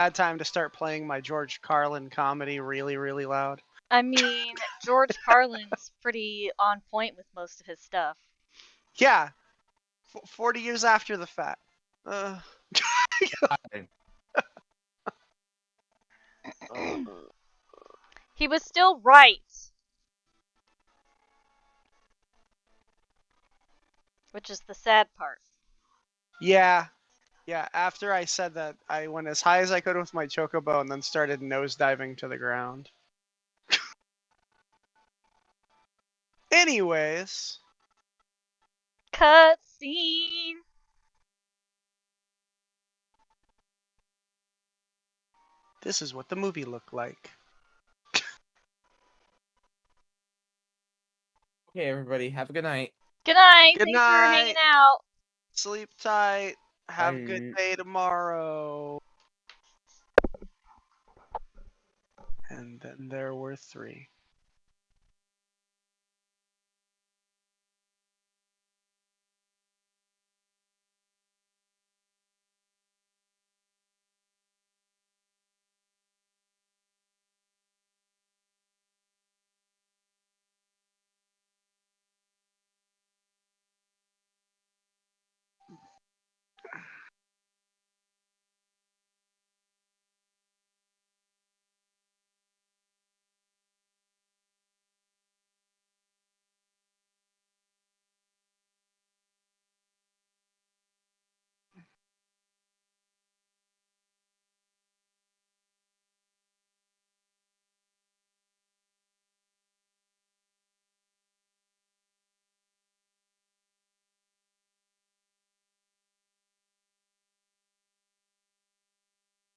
had time to start playing my George Carlin comedy really, really loud. I mean, George Carlin's pretty on point with most of his stuff. Yeah, 40 years after the fact. He was still right. Which is the sad part. Yeah. Yeah, after I said that, I went as high as I could with my chocobo and then started nosediving to the ground. Anyways. Cutscene! This is what the movie looked like. Okay, everybody, have a good night. Good night! Good Thanks for hanging night. out! Sleep tight. Have a Bye. good day tomorrow. And then there were 3.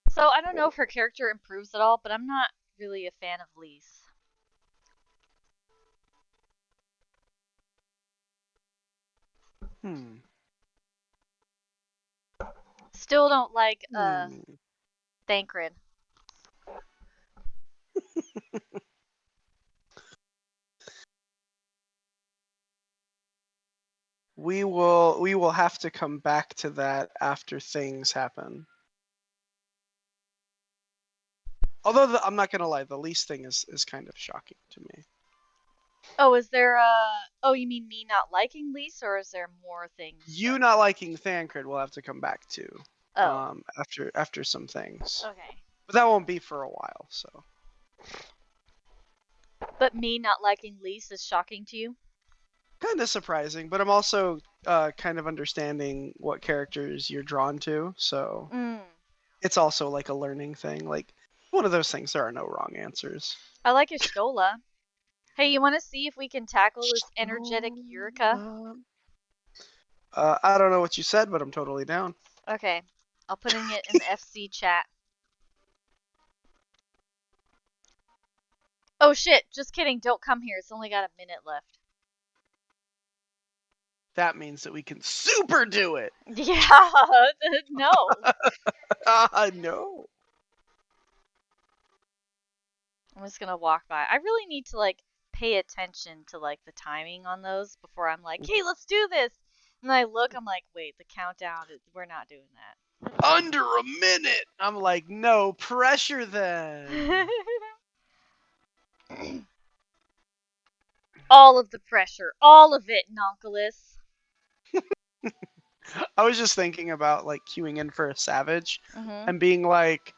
So, I don't know if her character improves at all, but I'm not really a fan of Lise. Still don't like, Thancred. We will have to come back to that after things happen. Although I'm not gonna lie, the least thing is kind of shocking to me. Oh, is there oh, you mean me not liking Lise, or is there more things? You not liking Thancred we'll have to come back to. Oh. After some things. Okay. But that won't be for a while, so. But me not liking Lise is shocking to you? Kind of surprising, but I'm also kind of understanding what characters you're drawn to, so it's also like a learning thing. Like, one of those things, there are no wrong answers. I like Ishtola. Hey, you want to see if we can tackle this energetic Eureka? I don't know what you said, but I'm totally down. Okay, I'll put it in the FC chat. Oh shit, just kidding, don't come here, it's only got a minute left. That means that we can super do it! Yeah, no. No. I'm just gonna walk by. I really need to, like, pay attention to, like, the timing on those before I'm like, hey, let's do this! And I look, I'm like, wait, the countdown, we're not doing that. Under a minute! I'm like, no pressure then! All of the pressure, all of it, Nonculus. I was just thinking about, like, queuing in for a Savage and Mm-hmm. being like,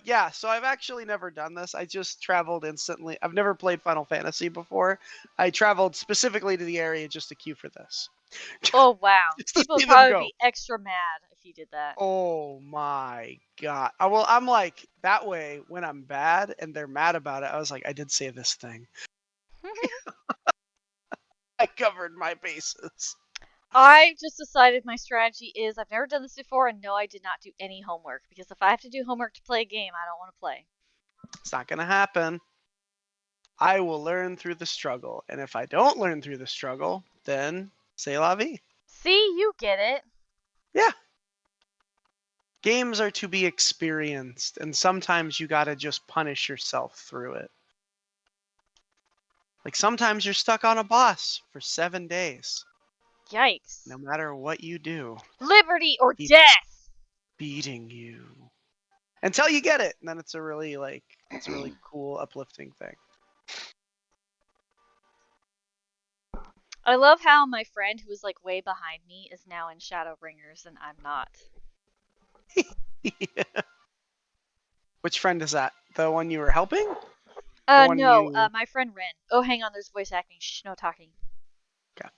yeah, so I've actually never done this. I just traveled instantly. I've never played Final Fantasy before. I traveled specifically to the area just to queue for this. Oh, wow. People would probably be extra mad if you did that. Oh my god. Well, I'm like, that way, when I'm bad and they're mad about it, I was like, I did say this thing. I covered my bases. I just decided my strategy is I've never done this before, and no, I did not do any homework, because if I have to do homework to play a game, I don't want to play. It's not going to happen. I will learn through the struggle, and if I don't learn through the struggle, then c'est la vie. See, you get it. Yeah. Games are to be experienced, and sometimes you gotta just punish yourself through it. Like, sometimes you're stuck on a boss for 7 days. Yikes. No matter what you do. Liberty or death! Beating you. until you get it, and then it's a really cool, uplifting thing. I love how my friend who was like way behind me is now in Shadowbringers and I'm not. Yeah. Which friend is that? The one you were helping? The one No, you... my friend Ren. Oh, hang on, there's voice acting. Shh, no talking. Okay.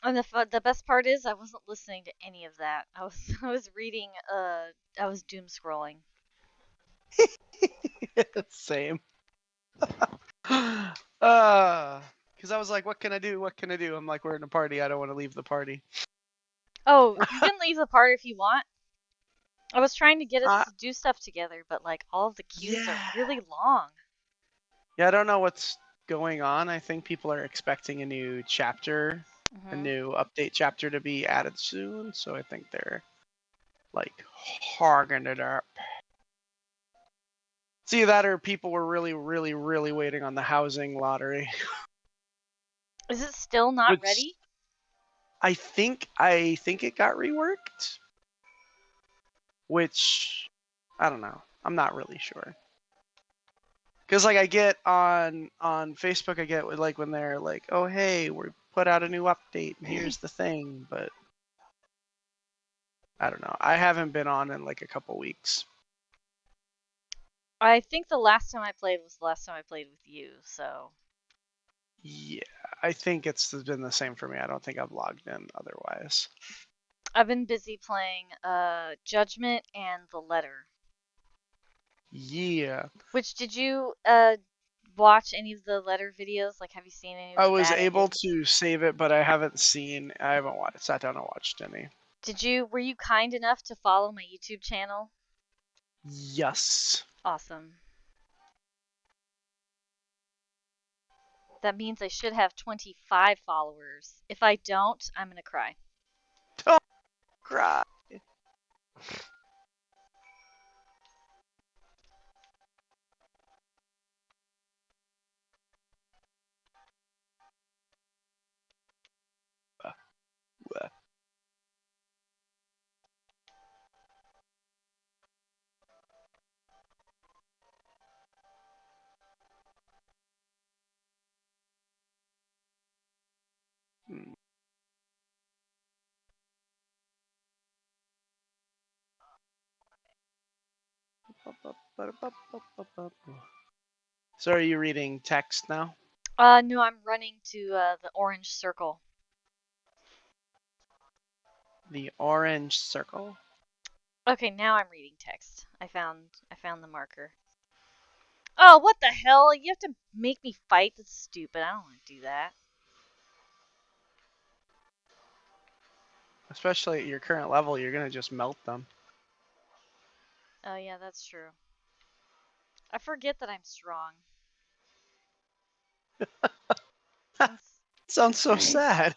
And the best part is I wasn't listening to any of that. I was reading. I was doom scrolling. Same. Because I was like, what can I do? What can I do? I'm like, we're in a party. I don't want to leave the party. Oh, you can leave the party if you want. I was trying to get us to do stuff together, but like all of the queues are really long. Yeah, I don't know what's going on. I think people are expecting a new chapter, a new update chapter to be added soon. So I think they're like hogging it up. See that, or people were really, really, really waiting on the housing lottery. Is it still not ready? I think it got reworked. Which I don't know. I'm not really sure. Because like I get on Facebook, I get like when they're like, "Oh hey, we put out a new update, and here's the thing," but I don't know. I haven't been on in like a couple weeks. I think the last time I played was the last time I played with you, so. Yeah, I think it's been the same for me. I don't think I've logged in otherwise. I've been busy playing Judgment and The Letter. Yeah. Which, did you watch any of the Letter videos? Like, have you seen any of the I was bad able endings? to save it, but I haven't sat down and watched any. Were you kind enough to follow my YouTube channel? Yes. Awesome. That means I should have 25 followers. If I don't, I'm gonna cry. Don't cry. So are you reading text now? No, I'm running to the orange circle. The orange circle? Okay, now I'm reading text. I found the marker. Oh, what the hell? You have to make me fight? That's stupid. I don't want to do that. Especially at your current level, you're gonna just melt them. Oh yeah, that's true. I forget that I'm strong. Sounds so sad.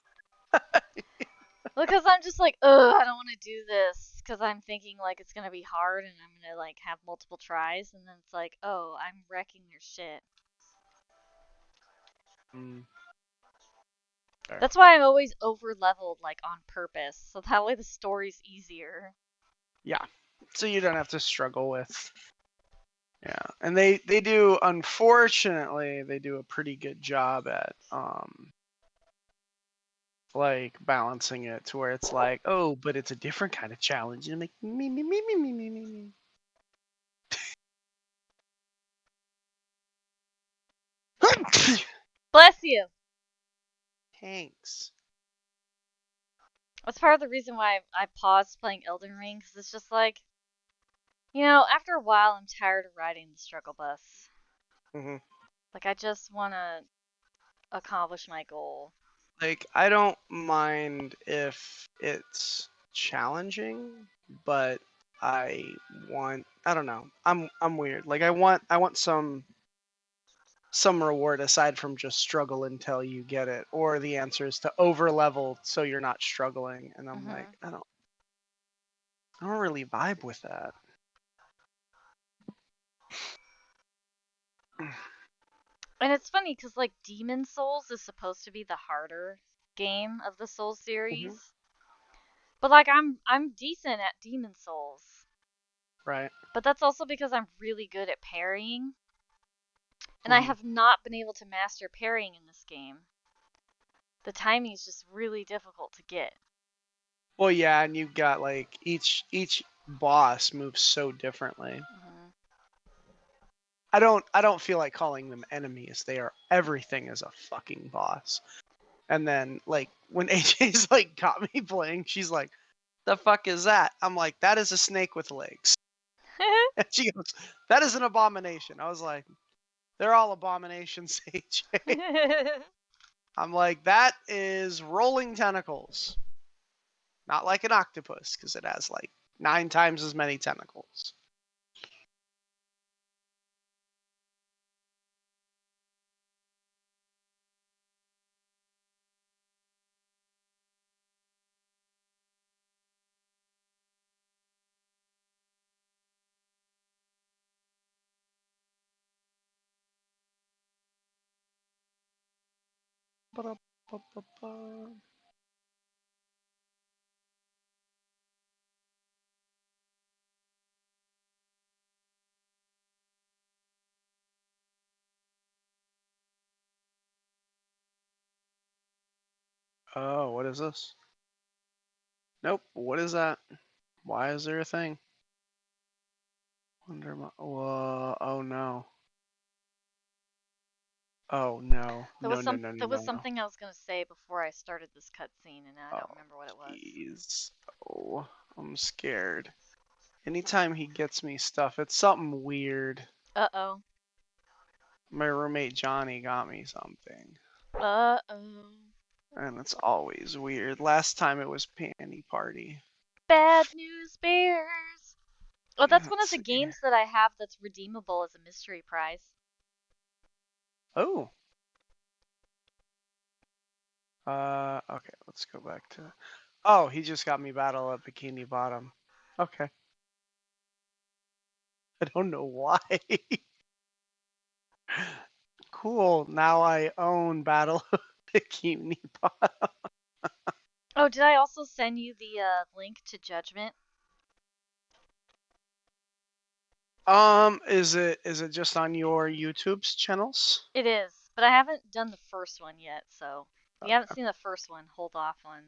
Because I'm just like, ugh, I don't want to do this. Because I'm thinking like it's gonna be hard and I'm gonna like have multiple tries, and then it's like, oh, I'm wrecking your shit. That's why I'm always over leveled, like on purpose, so that way the story's easier. Yeah, so you don't have to struggle with. Yeah, and they do, unfortunately, they do a pretty good job at like balancing it to where it's like, oh, but it's a different kind of challenge. And I'm like, me. Bless you. Thanks. That's part of the reason why I paused playing Elden Ring, because it's just like, after a while, I'm tired of riding the struggle bus. Like, I just want to accomplish my goal. Like, I don't mind if it's challenging, but I don't know. I'm weird. Like, I want some reward aside from just struggle until you get it, or the answer is to over level so you're not struggling. And I'm like, I don't really vibe with that. And it's funny because like Demon Souls is supposed to be the harder game of the Souls series. But like I'm decent at Demon Souls. Right. But that's also because I'm really good at parrying. And I have not been able to master parrying in this game. The timing is just really difficult to get. Well, yeah, and you've got like each boss moves so differently. I don't feel like calling them enemies. Everything is a fucking boss. And then like when AJ's like got me playing, she's like, "The fuck is that?" I'm like, "That is a snake with legs." And she goes, "That is an abomination." I was like, "They're all abominations, AJ." I'm like, "That is rolling tentacles, not like an octopus, because it has like 9 times as many tentacles." Oh, what is this? Nope. What is that? Why is there a thing? Oh no. Oh no. There was No. something I was gonna say before I started this cutscene, and I don't Oh, remember what it was. jeez. Oh, I'm scared. Anytime he gets me stuff, it's something weird. Uh-oh. My roommate Johnny got me something. Uh-oh. And it's always weird. Last time it was Panty Party. Bad news bears. Oh, that's one of Let's the see. games that I have that's redeemable as a mystery prize. Oh. Okay, let's go back to... Oh, he just got me Battle at Bikini Bottom. Okay. I don't know why. Cool. Now I own Battle of Bikini Bottom. Oh, did I also send you the link to Judgment? Is it just on your YouTube's channels? It is, but I haven't done the first one yet, so if you haven't Okay. seen the first one, hold off on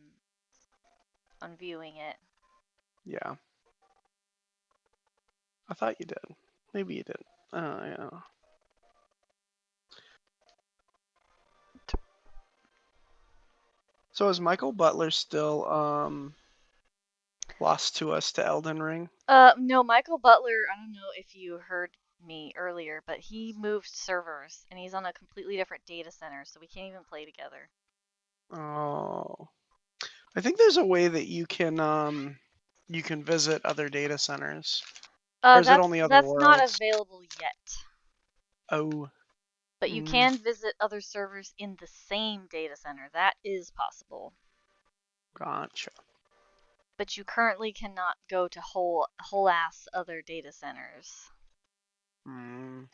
viewing it. Yeah. I thought you did. Maybe you didn't. Yeah. So is Michael Butler still lost to us to Elden Ring? No, Michael Butler, I don't know if you heard me earlier, but he moved servers and he's on a completely different data center, so we can't even play together. Oh. I think there's a way that you can visit other data centers. Or is it only other That's not worlds? available yet. Oh. But you can visit other servers in the same data center. That is possible. Gotcha. But you currently cannot go to whole ass other data centers. Mm.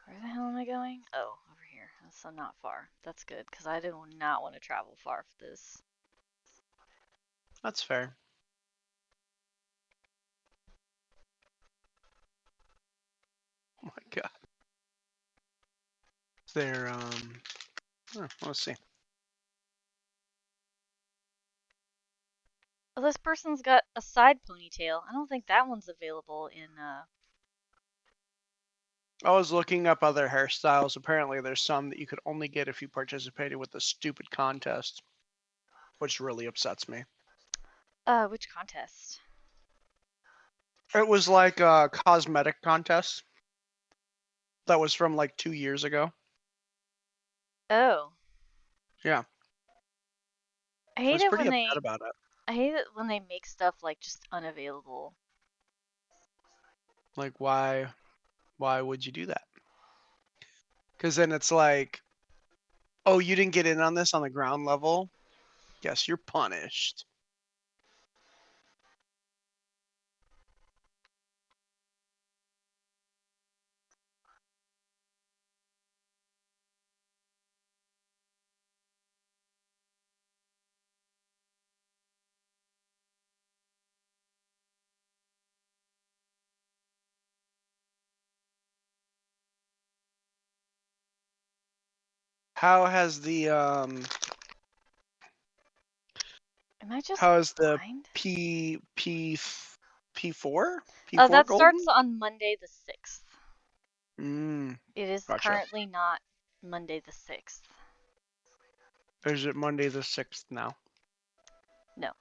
Where the hell am I going? Oh, over here. So not far. That's good, because I do not want to travel far for this. That's fair. Oh my god. They're let's see. Oh, this person's got a side ponytail. I don't think that one's available in I was looking up other hairstyles. Apparently there's some that you could only get if you participated with the stupid contest, which really upsets me. which contest? It was like a cosmetic contest that was from like 2 years ago. Oh. Yeah. I I hate was it pretty when upset about it. I hate it when they make stuff like just unavailable. Like why would you do that? Because then it's like, oh, you didn't get in on this on the ground level? Guess you're punished. How has the Am I just how is the blind? P4 Oh, that golden? starts on Monday the 6th. Mm, It is gotcha. currently not Monday the 6th. Or is it Monday the 6th now? No.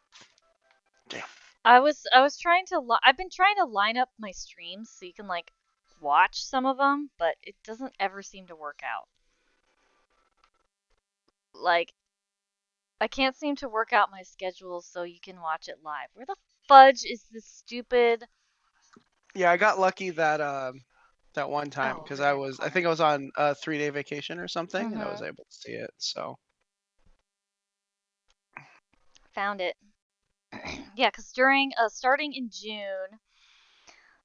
Damn. I was trying to I've been trying to line up my streams so you can like watch some of them, but it doesn't ever seem to work out. Like I can't seem to work out my schedule so you can watch it live. Where the fudge is this stupid? Yeah, I got lucky that that one time Oh, because over I here in the was I corner. think I was on a 3-day vacation or something, and I was Mhm. able to see it. So Found it. Yeah, because during starting in June,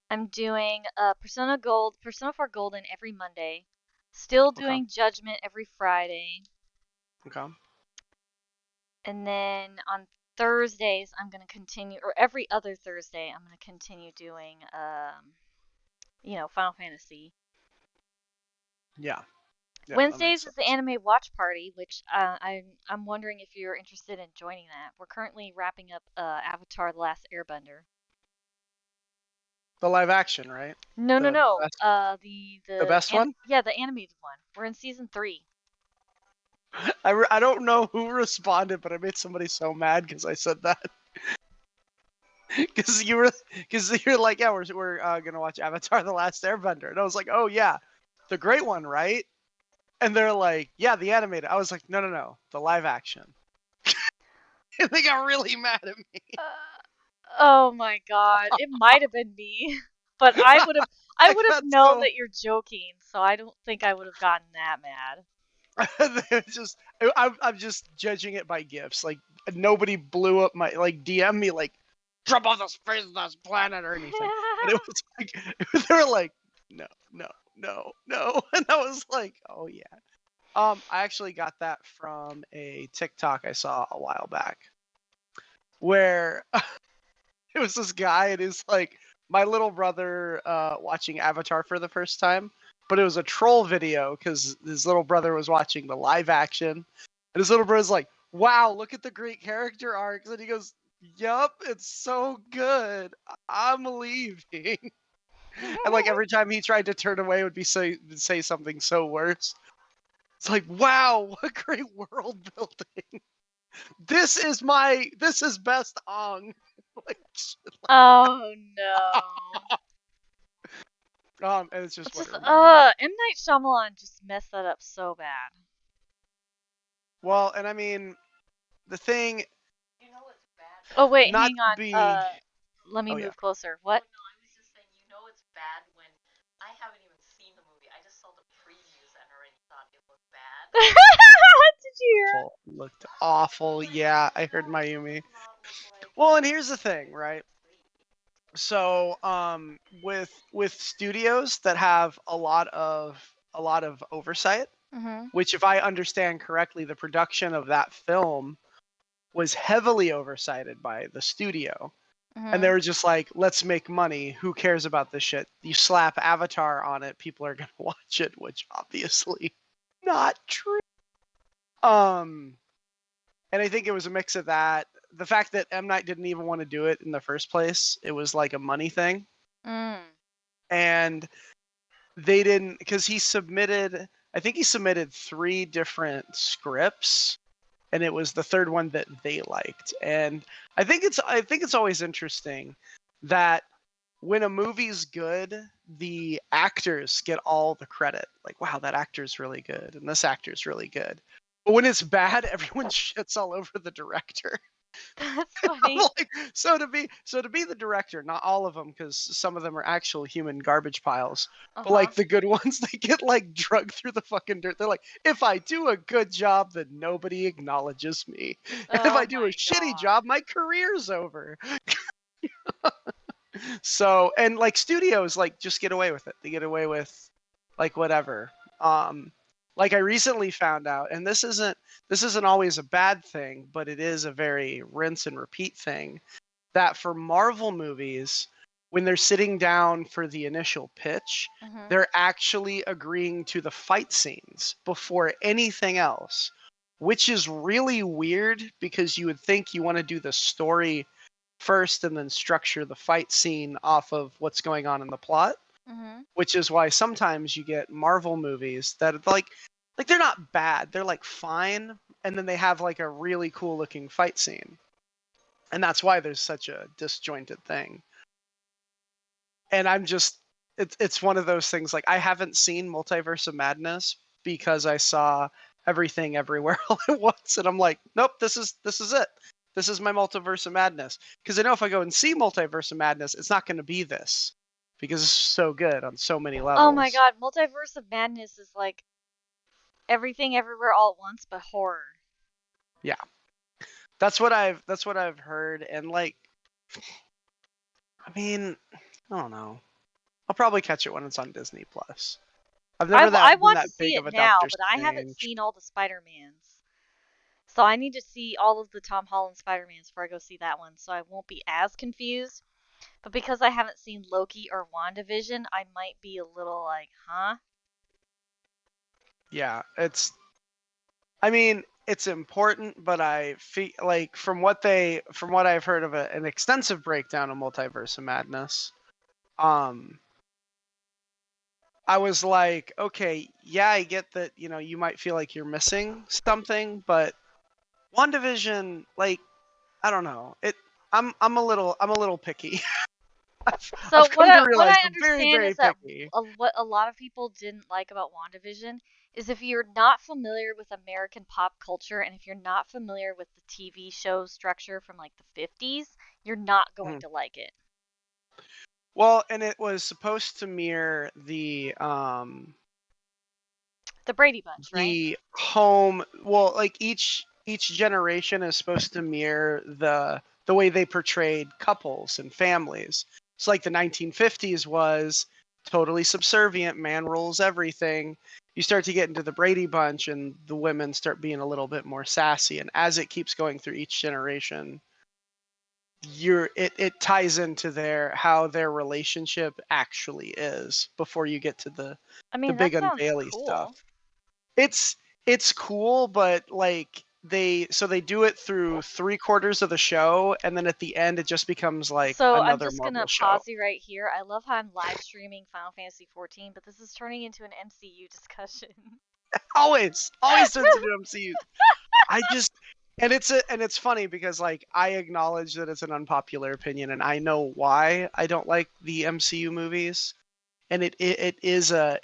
I'm doing Persona 4 Golden every Monday. Still okay, doing Judgment every Friday. okay, And then on Thursdays, I'm going to continue, or every other Thursday, I'm going to continue doing, Final Fantasy. yeah, yeah, that makes Wednesdays is the sense. anime watch party, which I'm wondering if you're interested in joining that. We're currently wrapping up Avatar: The Last Airbender. The live action, right? No, no, The no. best, The the best one. yeah, the animated one. We're in season 3. I don't know who responded, but I made somebody so mad because I said that. Because you're like, yeah, we're gonna watch Avatar: The Last Airbender, and I was like, oh yeah, the great one, right? And they're like, yeah, the animated. I was like, no, no, no, the live action. And they got really mad at me. Oh my god, it might have been me, but I would have I known that you're joking, so I don't think I would have gotten that mad. just I'm just judging it by gifts. Like nobody blew up my DM me like drop off the face of this planet or anything. But it was like they were like no, no, no, no, and I was like, oh yeah. I actually got that from a TikTok I saw a while back, where it was this guy and he's like my little brother watching Avatar for the first time, but it was a troll video because his little brother was watching the live action, and his little brother's like, "Wow, look at the great character arcs," and he goes, "Yup, it's so good. I'm leaving." And like every time he tried to turn away, it would be say something so worse. It's like, wow, what great world building. This is best Ong. Like, Oh no. and it's just It's what it just reminded me. M. Night Shyamalan just messed that up so bad. Well, and I mean, the thing, Oh wait, not hang to on. be, Let me oh yeah, move closer. What? Did you hear awful, looked awful. Yeah, I heard Mayumi. Well, and here's the thing, right? So, with studios that have a lot of oversight, it? Mhm. which, if I understand correctly, the production of that film was heavily oversighted by the studio. And they Mhm. were just like, let's make money. Who cares about this shit? You slap Avatar on it, people are gonna watch it, which obviously not true. Um, and I think it was a mix of that. The fact that M. Night didn't even want to do it in the first place, it was like a money thing. Mm. And they didn't, because I think he submitted 3 different scripts, and it was the third one that they liked. And I think it's always interesting that when a movie's good, the actors get all the credit. Like, wow, that actor's really good, and this actor's really good. But when it's bad, everyone shits all over the director. That's I'm funny. like, so to be the director, not all of them, because some of them are actual human garbage piles. But Uh-huh. like the good ones, they get like drugged through the fucking dirt. They're like, if I do a good job, then nobody acknowledges me, and if I Oh do a my shitty god. job, my career's over. So, and like studios like just get away with it. They get away with like whatever. Um like I recently found out, and this isn't always a bad thing, but it is a very rinse and repeat thing, that for Marvel movies, when they're sitting down for the initial pitch, Mhm. they're actually agreeing to the fight scenes before anything else, which is really weird because you would think you want to do the story first and then structure the fight scene off of what's going on in the plot, Mhm. which is why sometimes you get Marvel movies that like like they're not bad. They're like fine, and then they have like a really cool looking fight scene, and that's why there's such a disjointed thing. And I'm just, it's one of those things. Like I haven't seen Multiverse of Madness because I saw everything everywhere all at once, and I'm like, nope, this is it. This is my Multiverse of Madness. Because I know if I go and see Multiverse of Madness, it's not going to be this because it's so good on so many levels. Oh my god, Multiverse of Madness is like everything everywhere all at once, but horror. Yeah, that's what I've heard, and like, I mean, I don't know. I'll probably catch it when it's on Disney Plus. I've never I been want that to see big it of a now, Doctor but I haven't Strange. seen all the Spider-Mans. So I need to see all of the Tom Holland Spider-Mans before I go see that one, so I won't be as confused. But because I haven't seen Loki or WandaVision, I might be a little like, huh? Yeah, I mean, it's important, but I feel like from what I've heard of an extensive breakdown of Multiverse of Madness, I was like, okay, yeah, I get that, you might feel like you're missing something, but WandaVision, like, I don't know. I'm a little picky. So I've come to what realize I I'm very, understand very is that picky. what a lot of people didn't like about WandaVision is if you're not familiar with American pop culture and if you're not familiar with the TV show structure from like the 50s, you're not going Mhm. to like it. Well, and it was supposed to mirror The Brady Bunch, right? the home, well, like each generation is supposed to mirror the way they portrayed couples and families. So like the 1950s was totally subservient, man rules everything. You start to get into the Brady Bunch and the women start being a little bit more sassy, and as it keeps going through each generation, it ties into how their relationship actually is before you get to I the mean, big that sounds unveily stuff. cool. It's cool, but like they do it through 3/4 of the show, and then at the end it just becomes like So I'm another just gonna Marvel show. pause you right here. I love how I'm live streaming Final Fantasy 14, but this is turning into an MCU discussion. Always turns into MCU. I just and it's funny because like I acknowledge that it's an unpopular opinion, and I know why I don't like the MCU movies. And it is a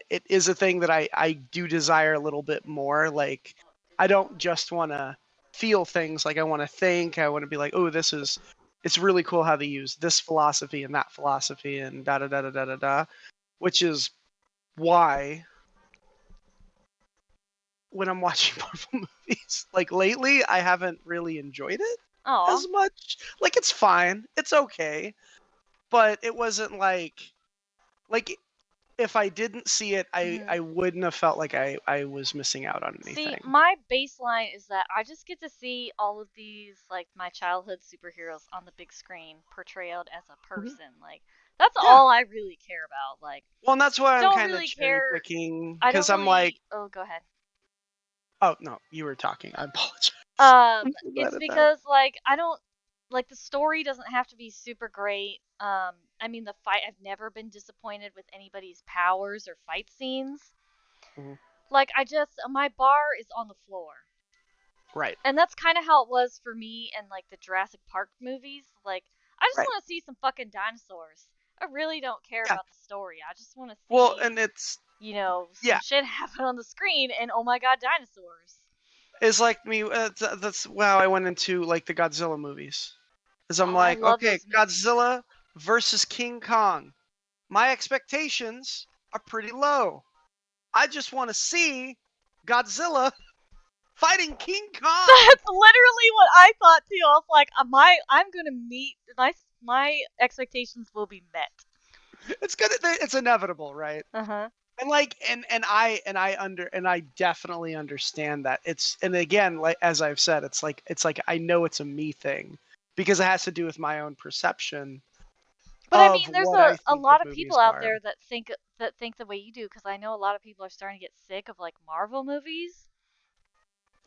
thing that I do desire a little bit more. Like I don't just want to feel things, like I want to think. I want to be like, oh, it's really cool how they use this philosophy and that philosophy and da da da da da da da. Which is why when I'm watching Marvel movies, like lately, I haven't really enjoyed it Oh, as much. Like it's fine, it's okay, but it wasn't like if I didn't see it, I wouldn't have felt like I was missing out on see, anything. my baseline is that I just get to see all of these like my childhood superheroes on the big screen portrayed as a Mhm. person. Like that's Yeah. all I really care about. Like Well, and that's why I'm don't kind of really cherry care. picking I don't because I'm like, really. Oh, go ahead. oh no, you were talking. I apologize. I'm so bad It's at that. because like I don't like the story doesn't have to be super great. I mean the fight. I've never been disappointed with anybody's powers or fight scenes. Mhm. Like I just my bar is on the floor. Right. And that's kind of how it was for me in like the Jurassic Park movies. Like I just Right. want to see some fucking dinosaurs. I really don't care Yeah. about the story. I just want to Well, see, and it's some yeah, shit happen on the screen and oh my god, dinosaurs. it's like me. That's wow. I went into like the Godzilla movies, because I'm Oh, I like, love okay, those movies. Godzilla versus King Kong. My expectations are pretty low. I just want to see Godzilla fighting King Kong. That's literally what I thought too. I was like, I'm gonna meet my expectations will be met. It's inevitable, right? Uh huh. And like and I definitely understand that. And again, like as I've said, it's like I know it's a me thing because it has to do with my own perception But I of mean, there's what I a think the lot of people movies out are. there that think the way you do because I know a lot of people are starting to get sick of like Marvel movies.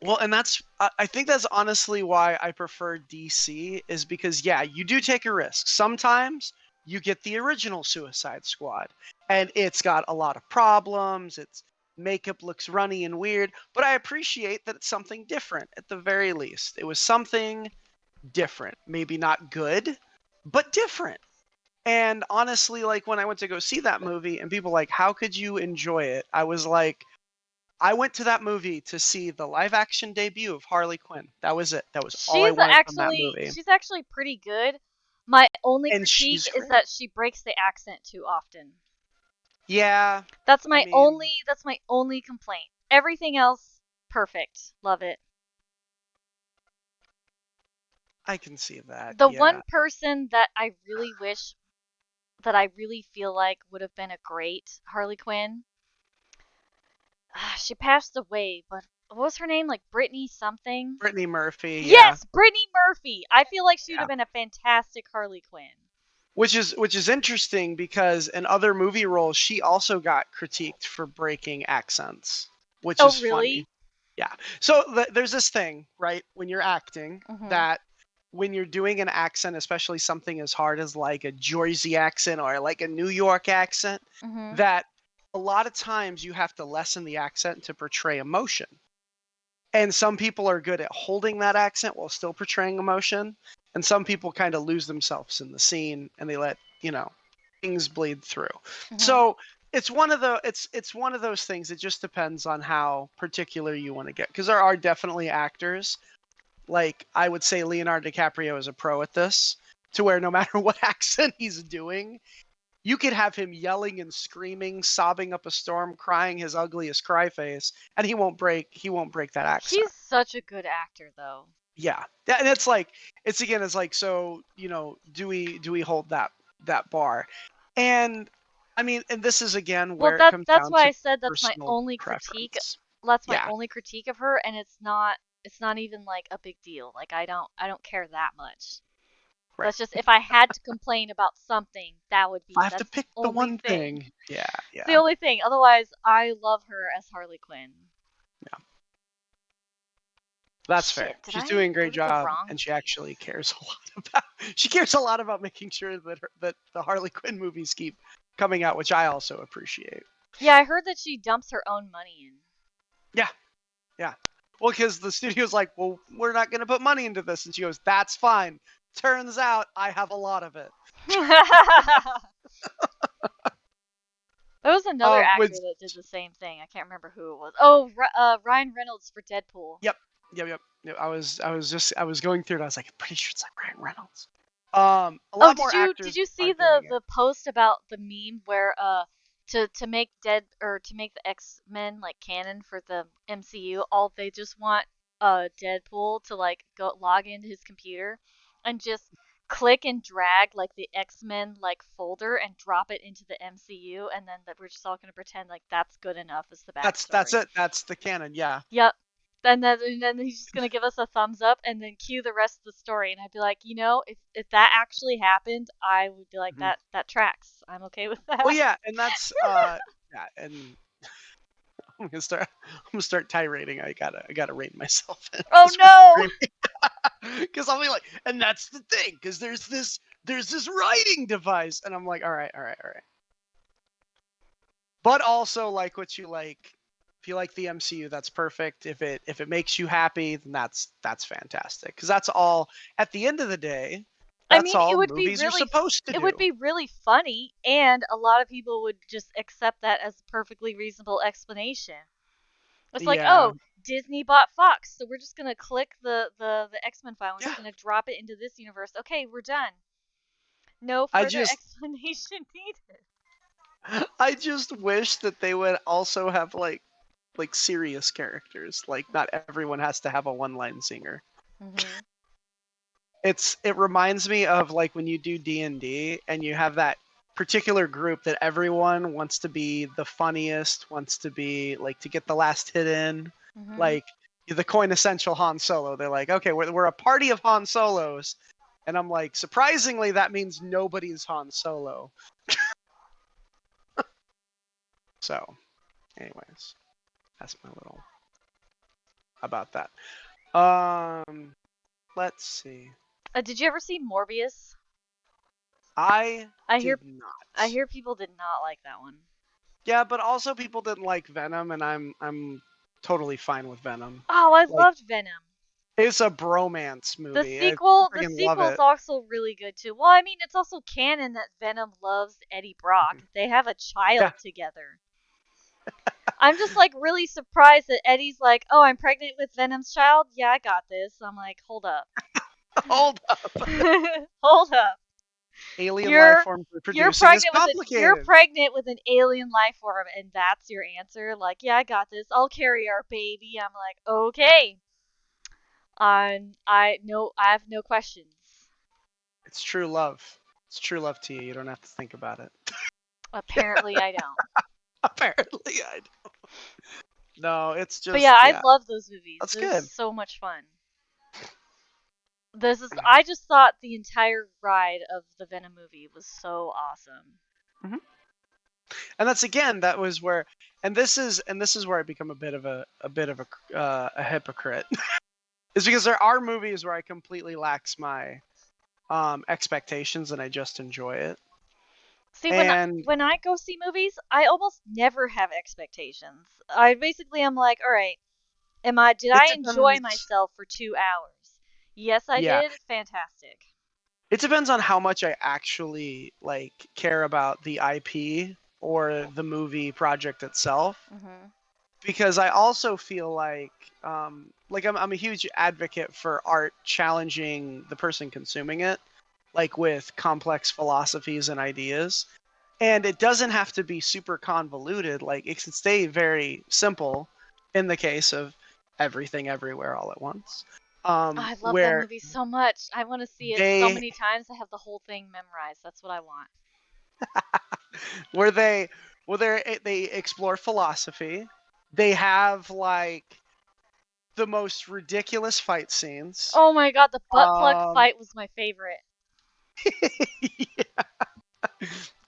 Well, and I think that's honestly why I prefer DC, is because yeah, you do take a risk. Sometimes you get the original Suicide Squad and it's got a lot of problems. makeup looks runny and weird, but I appreciate that it's something different at the very least. It was something different. Maybe not good, but different. And honestly, like when I went to go see that movie and people like, how could you enjoy it? I was like, I went to that movie to see the live action debut of Harley Quinn. That was it. That was all I wanted from that movie. She's actually pretty good. My only And critique she's is great. that she breaks the accent too often. Yeah. That's my only complaint. Everything else, perfect. Love it. I can see that. The Yeah. one person that I really wish, that I really feel like would have been a great Harley Quinn, she passed away, but what was her name? Like Brittany something? Brittany Murphy. Yes, Brittany Murphy. I feel like she would Yeah. have been a fantastic Harley Quinn. Which is interesting because in other movie roles, she also got critiqued for breaking accents, which is really? funny. Yeah. So there's this thing, right? When you're acting, that when you're doing an accent, especially something as hard as like a Jersey accent or like a New York accent, that a lot of times you have to lessen the accent to portray emotion. And some people are good at holding that accent while still portraying emotion. And some people kind of lose themselves in the scene and they let, things bleed through. So it's one of those things. It just depends on how particular you want to get. Because there are definitely actors, like I would say Leonardo DiCaprio is a pro at this, to where no matter what accent he's doing, you could have him yelling and screaming, sobbing up a storm, crying his ugliest cry face, and he won't break that accent. He's such a good actor, though. Yeah, and it's like so do we hold that bar? And I mean, and this is again where it comes that's down why to I said that's my personal only critique. preference. That's my Yeah. only critique of her, and it's not even like a big deal. Like I don't care that much. Right. That's just, if I had to complain about something, that would be. I have to That's pick the the only one thing. thing. Yeah, It's the only thing. Otherwise, I love her as Harley Quinn. Yeah. That's Shit, fair. did She's I doing a go great to the job, wrong and she page? actually cares a lot about making sure that the Harley Quinn movies keep coming out, which I also appreciate. Yeah, I heard that she dumps her own money in. Yeah. Well, because the studio's like, well, we're not going to put money into this, and she goes, that's fine. Turns out I have a lot of it. There was another actor that did the same thing. I can't remember who it was. Oh, Ryan Reynolds for Deadpool. Yep. I was going through it. I was like, I'm pretty sure it's like Ryan Reynolds. A lot more actors. Did you see the the post about the meme where to make the X-Men like canon for the MCU, all they just want Deadpool to like go log into his computer and just click and drag like the X-Men like folder and drop it into the MCU, and then that we're just all gonna pretend like that's good enough as the backstory. That's it. That's the canon. Yeah. Yep. And then he's just gonna give us a thumbs up and then cue the rest of the story, and I'd be like, if that actually happened, I would be like, that tracks. I'm okay with that. Well, yeah, and that's yeah, and I'm gonna start tirading. I gotta rein myself in. Oh no! Because I'll be like, and that's the thing, because there's this writing device, and I'm like, all right. But also, like what you like. If you like the MCU, that's perfect. If it makes you happy, then that's fantastic. Because that's all. At the end of the day, that's all movies are supposed to do. It would be really funny, and a lot of people would just accept that as a perfectly reasonable explanation. It's like, oh, Disney bought Fox, so we're just gonna click the X-Men file. We're just gonna drop it into this universe. Okay, we're done. No further explanation needed. I just wish that they would also have like serious characters. Like not everyone has to have a one-line singer. It reminds me of like when you do D&D and you have that particular group that everyone wants to be the funniest, wants to be like to get the last hit in, like the quintessential Han Solo. They're like, okay, we're a party of Han Solos, and I'm like, surprisingly, that means nobody's Han Solo. So, anyways, that's my little about that. Let's see. Did you ever see Morbius? I hear not. I hear people did not like that one. Yeah, but also people didn't like Venom, and I'm totally fine with Venom. Oh, I Like, loved Venom. it's a bromance The movie. I the freaking love sequel's it. also really good too. Well, I mean, it's also canon that Venom loves Eddie Brock. They have a Yeah. child together. I'm just like really surprised that Eddie's like, "Oh, I'm pregnant with Venom's child. Yeah, I got this." I'm like, "Hold up, Hold up. hold up. Alien life You're forms reproducing is you're complicated. pregnant with an alien life form, and that's your answer? Like, yeah, I got this. I'll carry our baby." I'm like, "Okay." I have no questions. It's true love. It's true love to you. You don't have to think about it. Apparently, I don't. Apparently, I don't. No, it's But just yeah, I yeah. love those movies. That's They're good. so much fun. I just thought the entire ride of the Venom movie was so awesome. Hmm. And that's again, that was where, and this is where I become a hypocrite. Is because there are movies where I completely lax my expectations and I just enjoy it. See, And when I go see movies, I almost never have expectations. I basically am like, all right, did it I enjoy depends. myself for 2 hours? Yes, I Yeah, did. Fantastic. it depends on how much I actually like care about the IP or the movie project itself. Mhm. Because I also feel like I'm a huge advocate for art challenging the person consuming it, like with complex philosophies and ideas. And it doesn't have to be super convoluted. Like it can stay very simple in the case of Everything Everywhere All at Once. I love that Where movie so much. I want to see it so they many times. I have the whole thing memorized. That's what I want. where they they explore philosophy. They have like the most ridiculous fight scenes. Oh my god, the butt plug Um, fight was my favorite.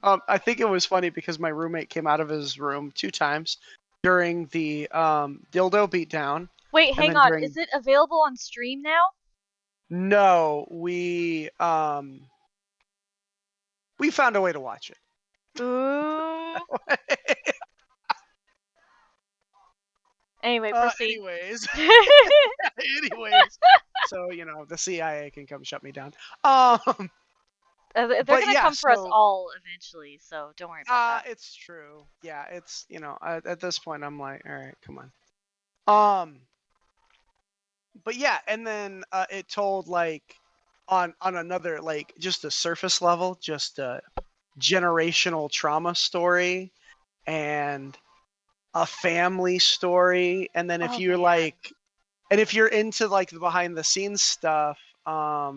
I think it was funny because my roommate came out of his room 2 times during the dildo beatdown, Wait, and hang then on. during Is it available on stream now? no, we found a way to watch Ooh. it. Anyway, proceed. Anyways, anyways, so the CIA can come shut me down. Um, They're but gonna yeah, come for us so all eventually, so don't worry about that. it's true. Yeah, it's at this point I'm like, all right, come on. But yeah, and then it told like on another like just a surface level, just a generational trauma story and a family story, and then if Oh you're man. like, and if you're into like the behind the scenes stuff, I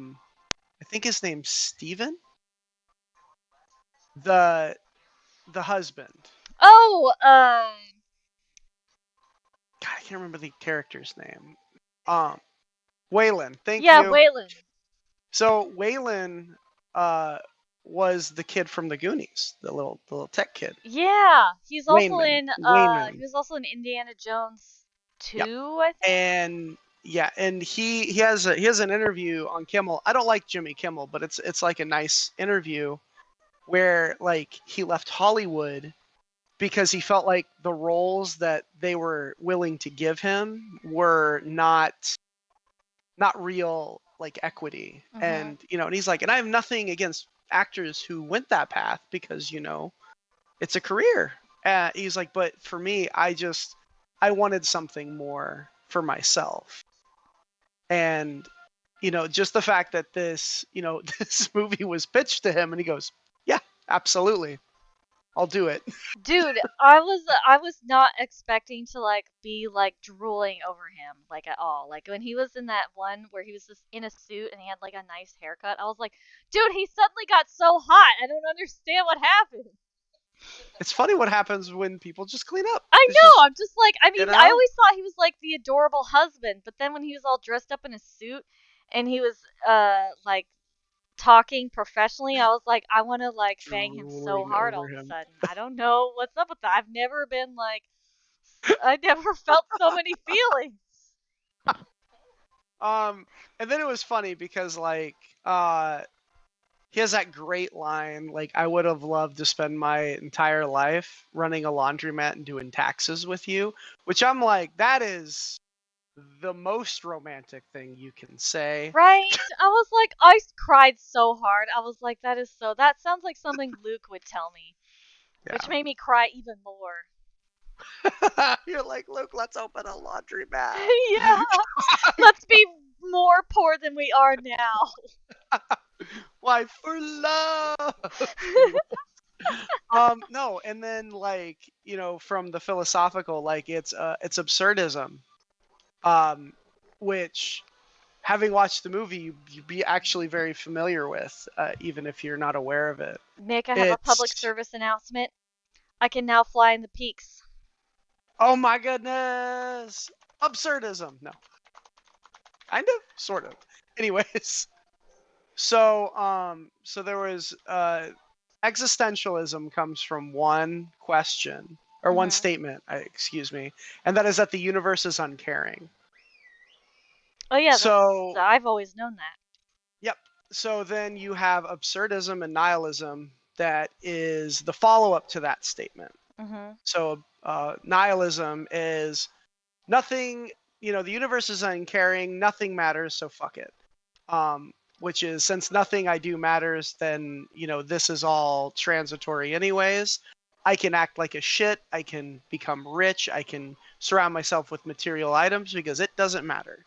think his name's Steven, the the husband. Oh, God, I can't remember the character's name. Um, Waylon. Thank yeah, you. Waylon. So Waylon uh, was the kid from the Goonies, the little tech kid. Yeah, he Wayman. was also in Indiana Jones Yep. 2, I think. And yeah, and he has an interview on Kimmel. I don't like Jimmy Kimmel, but it's like a nice interview where like he left Hollywood because he felt like the roles that they were willing to give him were not real like equity. Mhm. And he's like, and I have nothing against actors who went that path because it's a career. He's like, but for me, I wanted something more for myself. And just the fact that this this movie was pitched to him, and he goes, yeah, absolutely, I'll do it. Dude, I was not expecting to like be like drooling over him like at all. Like when he was in that one where he was just in a suit and he had like a nice haircut, I was like, dude, he suddenly got so hot. I don't understand what happened. It's funny what happens when people just clean up. I It's know. just I'm just like, I you mean, I know always thought he was like the adorable husband, but then when he was all dressed up in a suit and he was like talking professionally, I was like, I want to like bang him so drooling hard all over of a him. sudden. I don't know what's up with that. I've never been like, I never felt so many feelings. And then it was funny because like he has that great line, like, I would have loved to spend my entire life running a laundromat and doing taxes with you, which I'm like, that is the most romantic thing you can say. Right? I was like, I cried so hard. I was like, that sounds like something Luke would tell me, which Yeah. made me cry even more. You're like, Luke, let's open a laundromat. Yeah, let's be more poor than we are now. Why, for love. No, and then, like, from the philosophical, like, it's absurdism, um, which, having watched the movie, you'd be actually very familiar with, even if you're not aware of it. Nick, I have a public It's, service announcement. I can now fly in the peaks. oh my goodness, absurdism. No, kind of, sort of. Anyways, so there was, existentialism comes from one question, or one statement, excuse me, and that is that the universe is uncaring. Oh yeah, So, I've always known that. yep. So then you have absurdism and nihilism that is the follow-up to that statement. So nihilism is nothing, the universe is uncaring, nothing matters, so fuck it. Which is, since nothing I do matters, then, this is all transitory anyways. I can act like a shit, I can become rich, I can surround myself with material items because it doesn't matter.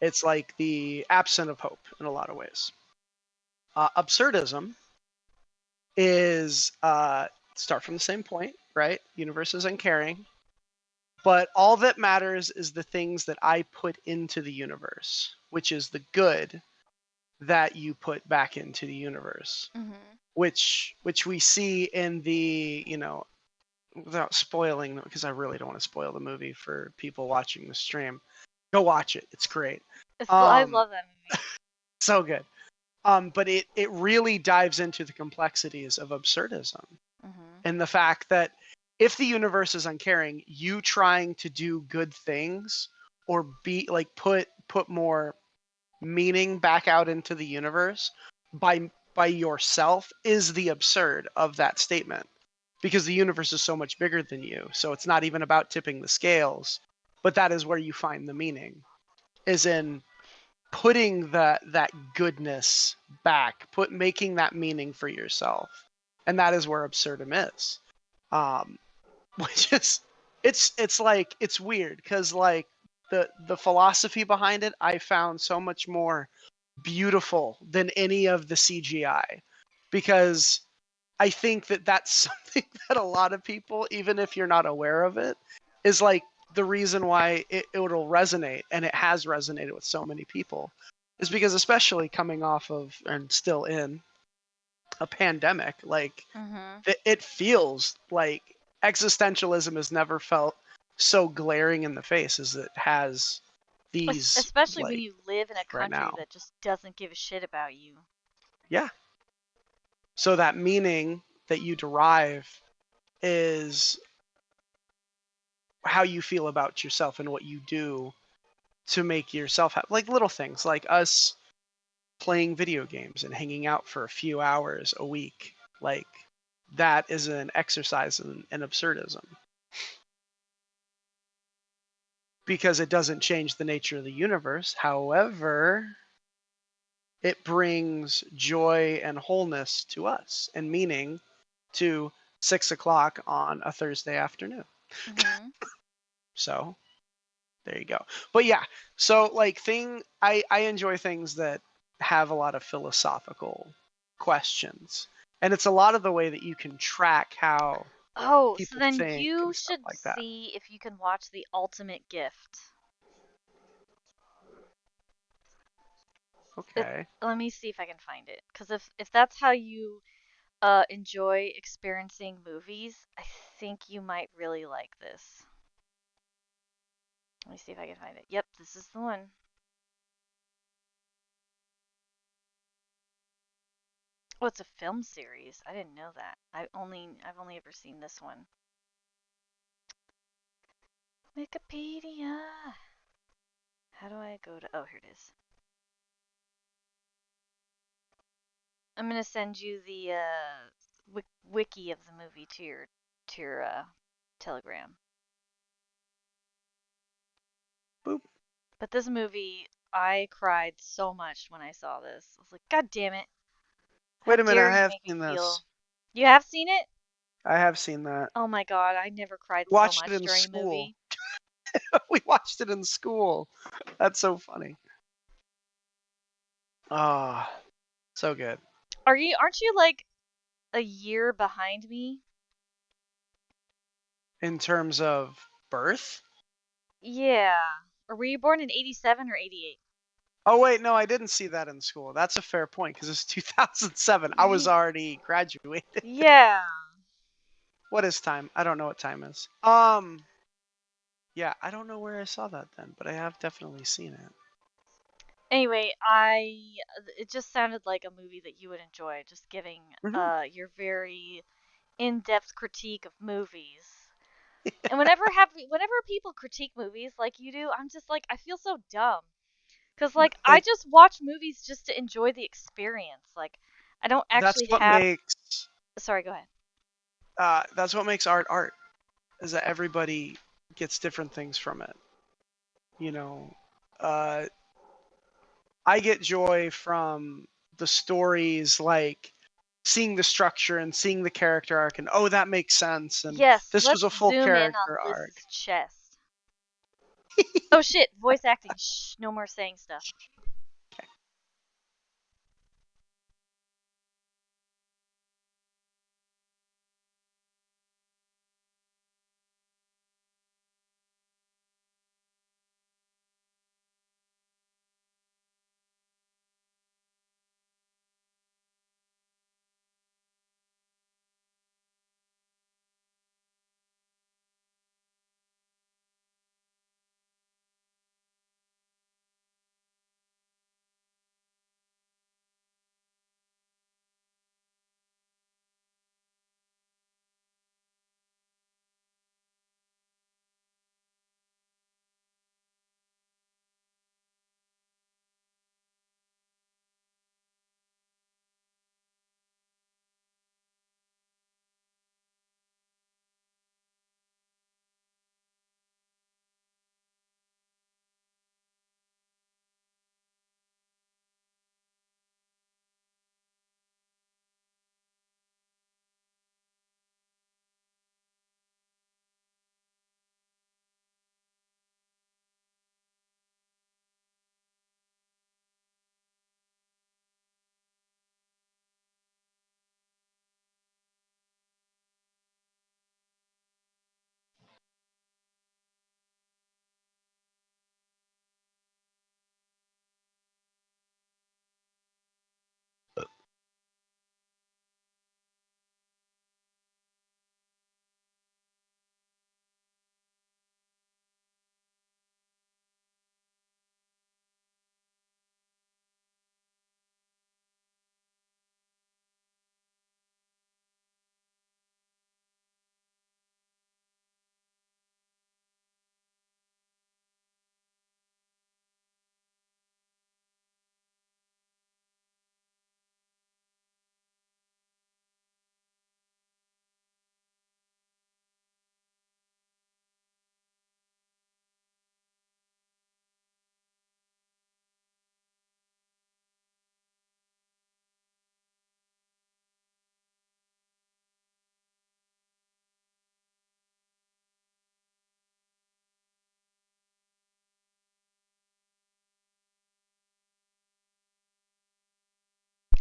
It's like the absent of hope in a lot of ways. Absurdism is, start from the same point, right? Universe is uncaring, but all that matters is the things that I put into the universe, which is the good that you put back into the universe, which we see in the, without spoiling, because I really don't want to spoil the movie for people watching the stream. Go watch it; it's great. I love that movie. So good. But it really dives into the complexities of absurdism, and the fact that if the universe is uncaring, you trying to do good things or be like put more meaning back out into the universe by yourself is the absurd of that statement, because the universe is so much bigger than you. So it's not even about tipping the scales, but that is where you find the meaning, is in putting that goodness back, making that meaning for yourself, and that is where absurdum is. Which is, it's like, it's weird because, like, the philosophy behind it I found so much more beautiful than any of the CGI, because I think that that's something that a lot of people, even if you're not aware of it, is like the reason why it'll resonate, and it has resonated with so many people, is because, especially coming off of and still in a pandemic, like, it feels like existentialism has never felt so glaring in the face as it has these, especially when like, you live in a right country now. that just doesn't give a shit about you. Yeah. So that meaning that you derive is how you feel about yourself and what you do to make yourself happy. Like little things, like us playing video games and hanging out for a few hours a week. Like, that is an exercise in absurdism, because it doesn't change the nature of the universe. However, it brings joy and wholeness to us and meaning to 6 o'clock on a Thursday afternoon. So there you go. But yeah, so like I enjoy things that have a lot of philosophical questions. And it's a lot of the way that you can track how Oh, so people then think you and stuff should like that. see if you can watch The Ultimate Gift. Okay. Let me see if I can find it, because if that's how you enjoy experiencing movies, I think you might really like this. Let me see if I can find it. Yep, this is the one. Oh, it's a film series. I didn't know that. I've only ever seen this one. Wikipedia. How do I go to? Oh, here it is. I'm gonna send you the wiki of the movie to your Telegram. Boop. But this movie, I cried so much when I saw this. I was like, God damn it! How Wait a minute, dare I you have make me seen feel? this. You have seen it? I have seen that. Oh my God, I never cried so Watched it much in during a school. movie. We watched it in school. That's so funny. Ah, so good. Aren't you like a year behind me? In terms of birth? Yeah. Or were you born in 87 or 88? Oh wait, no, I didn't see that in school. That's a fair point because it's 2007. I was already graduated. Yeah. What is time? I don't know what time is. Yeah, I don't know where I saw that then, but I have definitely seen it. Anyway, it just sounded like a movie that you would enjoy, just giving your very in-depth critique of movies. And whenever people critique movies like you do, I'm just like I feel so dumb. Cuz like I just watch movies just to enjoy the experience. Like I don't That's actually what have makes Sorry, go ahead. that's what makes art, is that everybody gets different things from it. You know, uh, I get joy from the stories, like seeing the structure and seeing the character arc, and oh, that makes sense. And Yes, this was let's a full zoom in character on arc. Liz's chest. Oh shit, voice acting. Shh, no more saying stuff.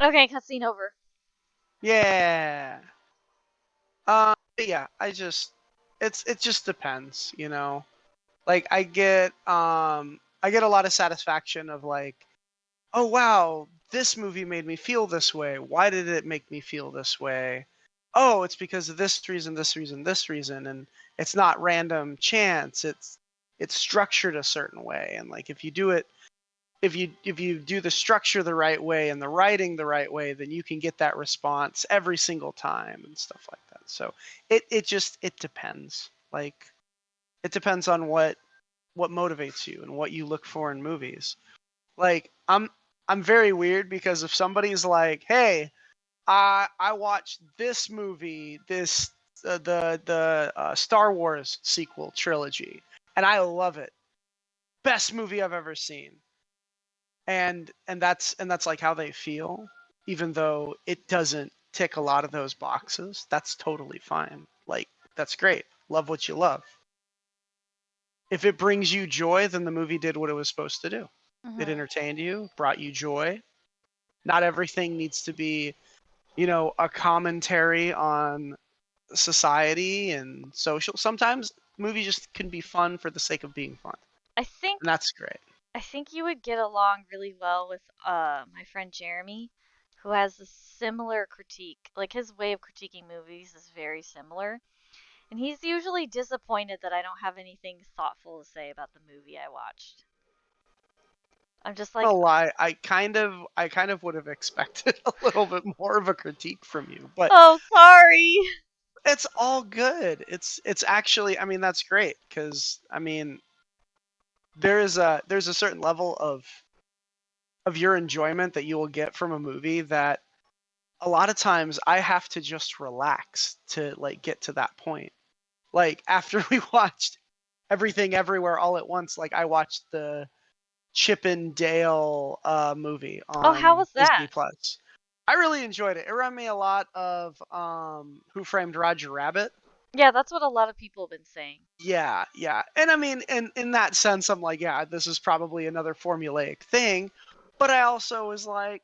Okay, cutscene over. Yeah. Yeah, it just depends, you know. Like I get a lot of satisfaction of like, oh wow, this movie made me feel this way. Why did it make me feel this way? Oh, it's because of this reason, this reason, this reason, and it's not random chance. It's structured a certain way, and like if you do the structure the right way and the writing the right way, then you can get that response every single time and stuff like that. So it depends. Like it depends on what motivates you and what you look for in movies. Like I'm very weird because if somebody's like, "Hey, I watched this movie, the Star Wars sequel trilogy, and I love it. Best movie I've ever seen. And that's like how they feel, even though it doesn't tick a lot of those boxes. That's totally fine. Like, that's great. Love what you love. If it brings you joy, then the movie did what it was supposed to do. It entertained you, brought you joy. Not everything needs to be, a commentary on society and social. Sometimes movies just can be fun for the sake of being fun. I think And that's great. I think you would get along really well with my friend Jeremy, who has a similar critique. Like his way of critiquing movies is very similar. And he's usually disappointed that I don't have anything thoughtful to say about the movie I watched. I'm just like, No lie, I kind of would have expected a little bit more of a critique from you, but oh, sorry. it's all good. It's actually, I mean, that's great because I mean, there's a certain level of your enjoyment that you will get from a movie that a lot of times I have to just relax to like get to that point. Like after we watched Everything Everywhere All at Once, like I watched the Chip and Dale movie Oh, how on was Disney that? Plus. I really enjoyed it. It reminded me a lot of Who Framed Roger Rabbit. Yeah, that's what a lot of people have been saying. Yeah, yeah. And I mean, in that sense, I'm like, yeah, this is probably another formulaic thing. But I also was like,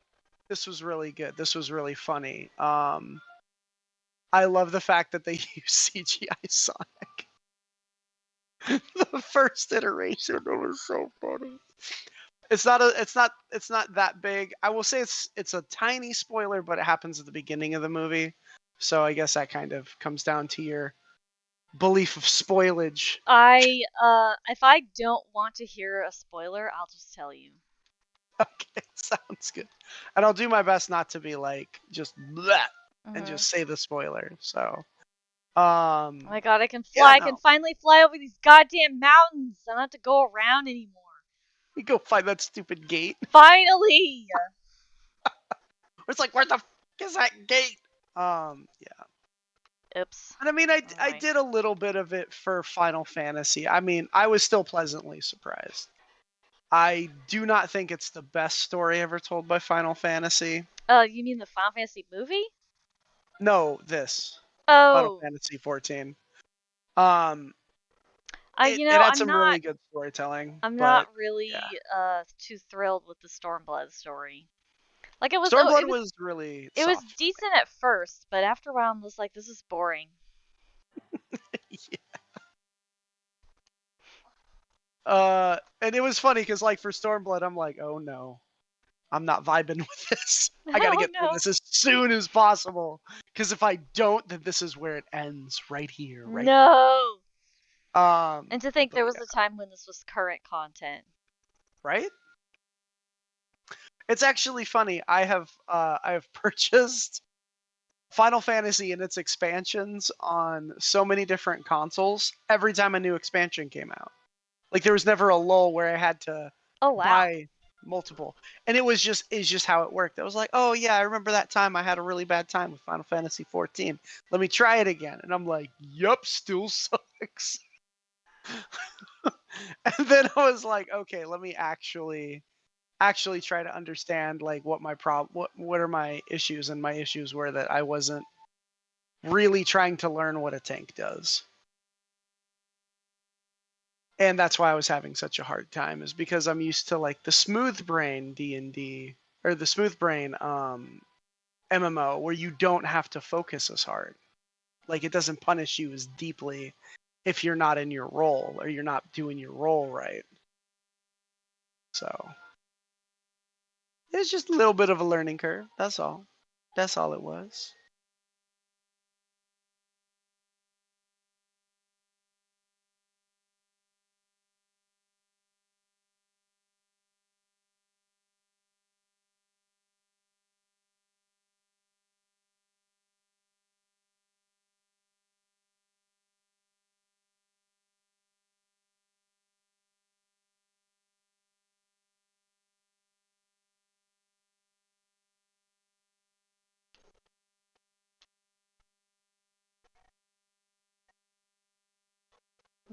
this was really good. This was really funny. I love the fact that they use CGI Sonic. The first iteration, it was so funny. It's not that big. I will say it's a tiny spoiler, but it happens at the beginning of the movie. So I guess that kind of comes down to your belief of spoilage. If I don't want to hear a spoiler, I'll just tell you. Okay, sounds good. And I'll do my best not to be like just bleh and Mm-hmm. just say the spoiler. So, Oh my god, I can yeah, fly. I no, can finally fly over these goddamn mountains. I don't have to go around anymore. we go find that stupid gate. Finally! It's like, where the is that gate? Yeah. Oops. And I mean, I Annoying. did a little bit of it for Final Fantasy. I mean, I was still pleasantly surprised. I do not think it's the best story ever told by Final Fantasy. You mean the Final Fantasy movie? No, this Final Oh. Fantasy 14. Um, it, You it know, had some really good storytelling, I'm but not really yeah, too thrilled with the Stormblood story. Like it was Stormblood was really it was soft. decent at first, but after a while I was like, this is boring. Yeah. And it was funny because like for Stormblood, I'm like, oh no, I'm not vibing with this. I gotta Oh get through no. this as soon as possible. Because if I don't, then this is where it ends, right here, right No. now. And to think But there was yeah, a time when this was current content. right? It's actually funny. I have purchased Final Fantasy and its expansions on so many different consoles every time a new expansion came out. Like there was never a lull where I had to Oh wow. buy multiple. And it's just how it worked. I was like, "Oh yeah, I remember that time I had a really bad time with Final Fantasy 14. Let me try it again." And I'm like, "Yup, still sucks." And then I was like, "Okay, let me actually try to understand like what are my issues, and my issues were that I wasn't really trying to learn what a tank does. And that's why I was having such a hard time, is because I'm used to like the smooth brain D&D, or the smooth brain MMO, where you don't have to focus as hard. Like it doesn't punish you as deeply if you're not in your role or you're not doing your role right. So it's just a little bit of a learning curve. That's all. That's all it was.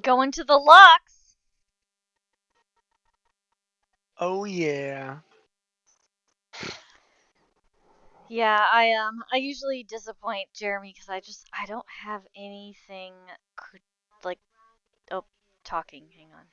Going to the Lux. Oh yeah. Yeah, I usually disappoint Jeremy because I don't have anything like talking. Hang on.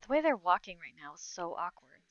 The way they're walking right now is so awkward.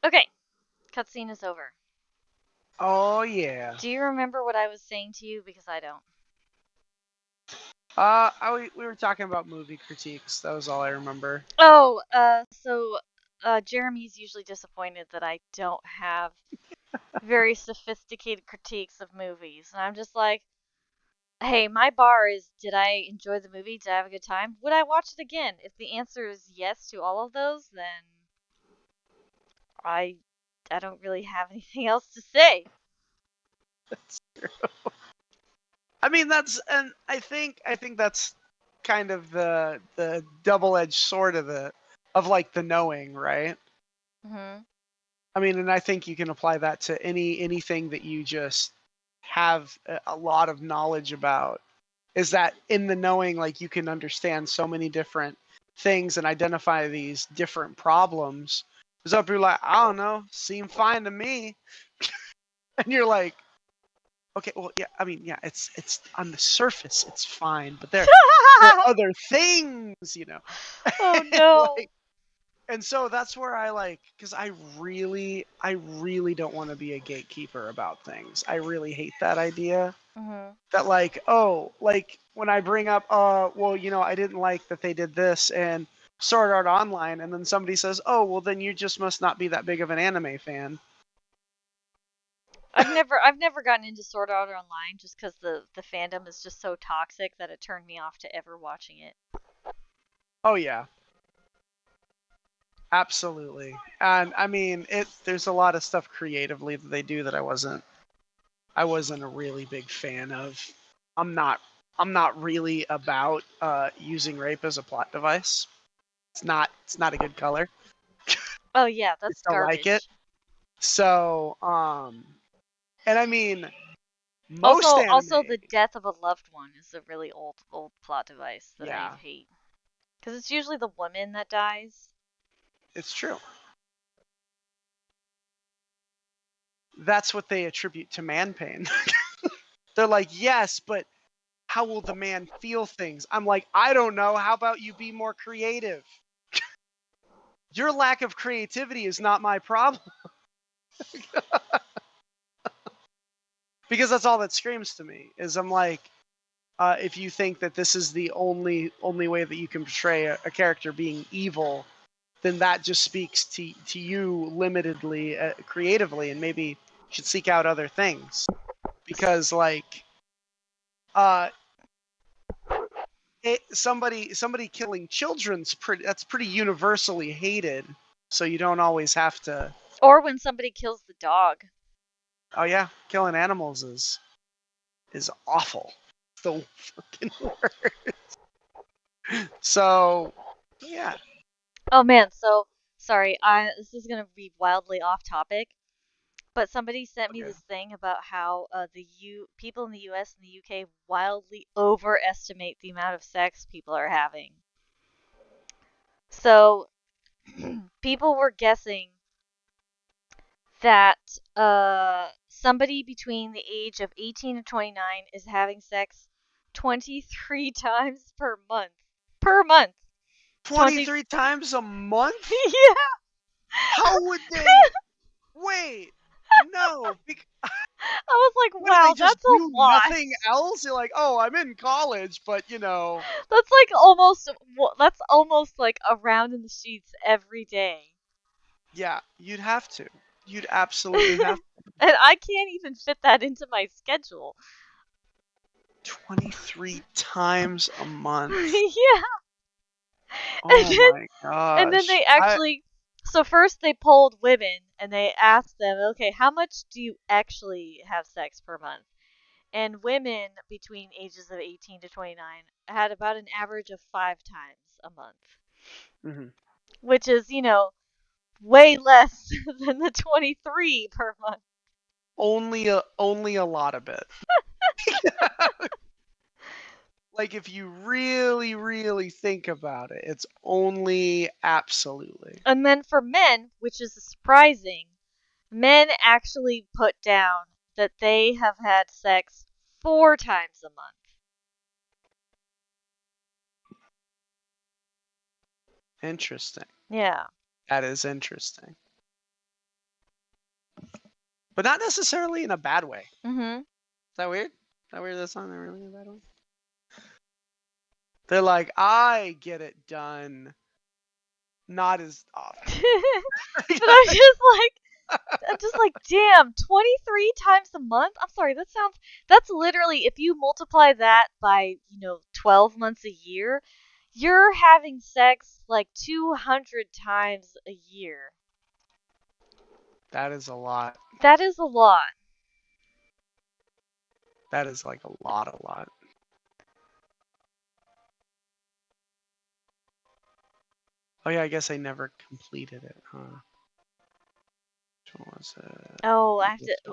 Okay, cutscene is over. Oh yeah. Do you remember what I was saying to you? Because I don't. We were talking about movie critiques. That was all I remember. Oh, so Jeremy's usually disappointed that I don't have very sophisticated critiques of movies, and I'm just like, Hey, my bar is, did I enjoy the movie? Did I have a good time? Would I watch it again? If the answer is yes to all of those, then I I don't really have anything else to say. That's true. I mean, and I think that's kind of the double-edged sword of like the knowing, right? Mhm. I mean, and I think you can apply that to anything that you just have a lot of knowledge about. Is that in the knowing, like you can understand so many different things and identify these different problems. Because up you're like, I don't know, seem fine to me, and you're like, okay, well, yeah, I mean, yeah, it's on the surface, it's fine, but there are other things, Oh no. like, and so that's where I like, because I really don't want to be a gatekeeper about things. I really hate that idea. Mhm. That like, oh, like when I bring up, well, I didn't like that they did this and Sword Art Online, and then somebody says, oh, well, then you just must not be that big of an anime fan. I've never gotten into Sword Art Online just because the fandom is just so toxic that it turned me off to ever watching it. Oh yeah, absolutely. And I mean, there's a lot of stuff creatively that they do that I wasn't a really big fan of. I'm not I'm not really about using rape as a plot device. It's not a good color. Oh yeah, Just that's don't like it. garbage. So, and I mean, most Also, anime, the death of a loved one is a really old plot device that I yeah, hate because it's usually the woman that dies. it's true. That's what they attribute to man pain. They're like, yes, but how will the man feel things? I'm like, I don't know. How about you be more creative? Your lack of creativity is not my problem. Because that's all that screams to me is I'm like, if you think that this is the only way that you can portray a character being evil, then that just speaks to you limitedly creatively, and maybe you should seek out other things. Because like, uh, somebody killing children's that's pretty universally hated. So you don't always have to. Or when somebody kills the dog. Oh yeah, killing animals is awful. It's the fucking word. So yeah. Oh man, so sorry. This is gonna be wildly off topic, but somebody sent me Okay. this thing about how people in the U.S. and the U.K. wildly overestimate the amount of sex people are having. So people were guessing that somebody between the age of 18 and 29 is having sex 23 times per month. Per month. 20 23 times a month? Yeah. How would they? Wait, no. I was like, What do they wow, just that's a do? lot. Nothing else? You're like, oh, I'm in college, but That's like almost like around in the sheets every day. yeah, you'd have to. You'd absolutely have And I can't even fit that into my schedule. 23 times a month. Yeah. And Oh then my and then gosh. they actually, so first they polled women and they asked them, okay, how much do you actually have sex per month? And women between ages of 18 to 29 had about an average of 5 times a month, Mhm. which is, way less than the 23 per month. Only a lot of it. Like if you really, really think about it, it's only absolutely. And then for men, which is surprising, men actually put down that they have had sex 4 times a month. Interesting. Yeah. That is interesting. But not necessarily in a bad way. Mhm. Is that weird? Is that weird? That's not really a bad one. They're like, I get it done. Not as often. But I'm just like, I'm just like, damn, 23 times a month? I'm sorry, that's literally, if you multiply that by, 12 months a year, you're having sex like 200 times a year. That is a lot. That is a lot. That is like a lot. Oh yeah, I guess I never completed it, huh? Which one was it? Oh,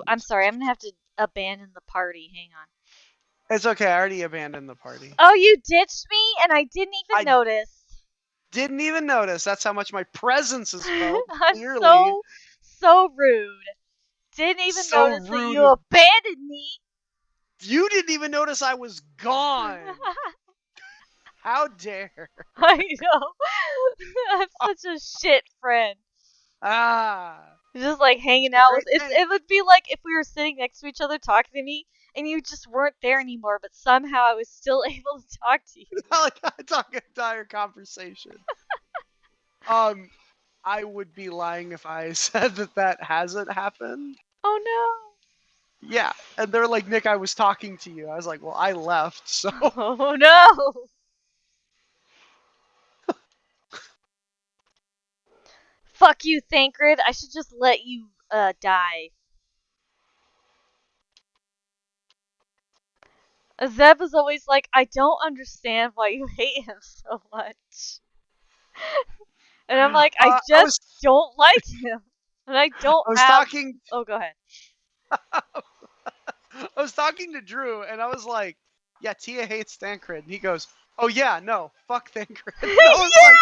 I'm sorry, I'm gonna have to abandon the party. Hang on. It's okay, I already abandoned the party. Oh, you ditched me and I didn't even notice. Didn't even notice. That's how much my presence is felt, I'm clearly. so rude. Didn't even So notice that rude. you abandoned me. You didn't even notice I was gone. How dare. I know. I'm such a shit friend. Just like hanging out with it would be like if we were sitting next to each other talking to me and you just weren't there anymore, but somehow I was still able to talk to you. Like I talk an entire conversation. I would be lying if I said that hasn't happened. Oh no. Yeah, and they're like, Nick, I was talking to you. I was like, well, I left, so. Oh no. Fuck you, Thancred. I should just let you die. Zeb is always like, I don't understand why you hate him so much. And I'm like, I just don't like him. And I don't have... Oh, go ahead. I was talking to Drew, and I was like, yeah, Tia hates Thancred. And he goes, oh yeah, no, fuck Thancred. And I was like,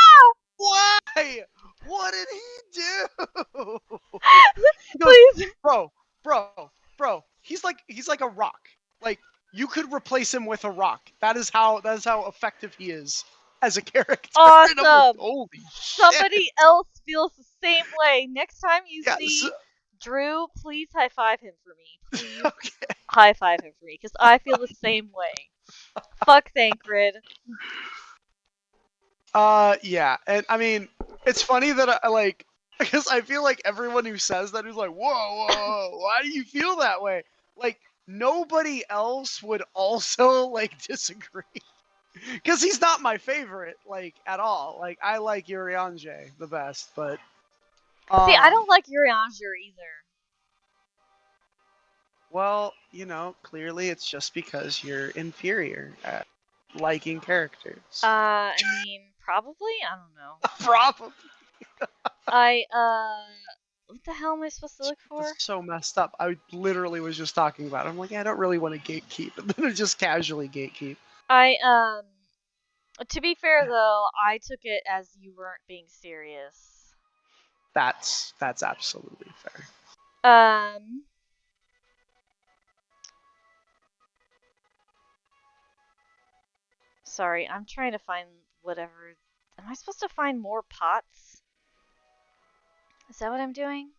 why? What did he do? He goes, please. Bro, he's like a rock. Like, you could replace him with a rock. That is how effective he is as a character. Awesome. Like, holy Somebody shit. else feels the same way. Next time you see Drew, please high five him for me. Please high five him for me, because I feel the same way. Fuck Thancred. Yeah, and I mean, it's funny that I like, because I feel like everyone who says that is like, whoa, why do you feel that way? Like, nobody else would also like disagree, because he's not my favorite, like, at all. Like, I like Urianger the best, but see, I don't like Urianger either. Well, clearly it's just because you're inferior at liking characters. I mean, probably? I don't know. Probably. What the hell am I supposed to look for? That's so messed up. I literally was just talking about it. I'm like, I don't really want to gatekeep. And then I just casually gatekeep. To be fair though, I took it as you weren't being serious. That's absolutely fair. Sorry, I'm trying to find whatever. Am I supposed to find more pots? Is that what I'm doing?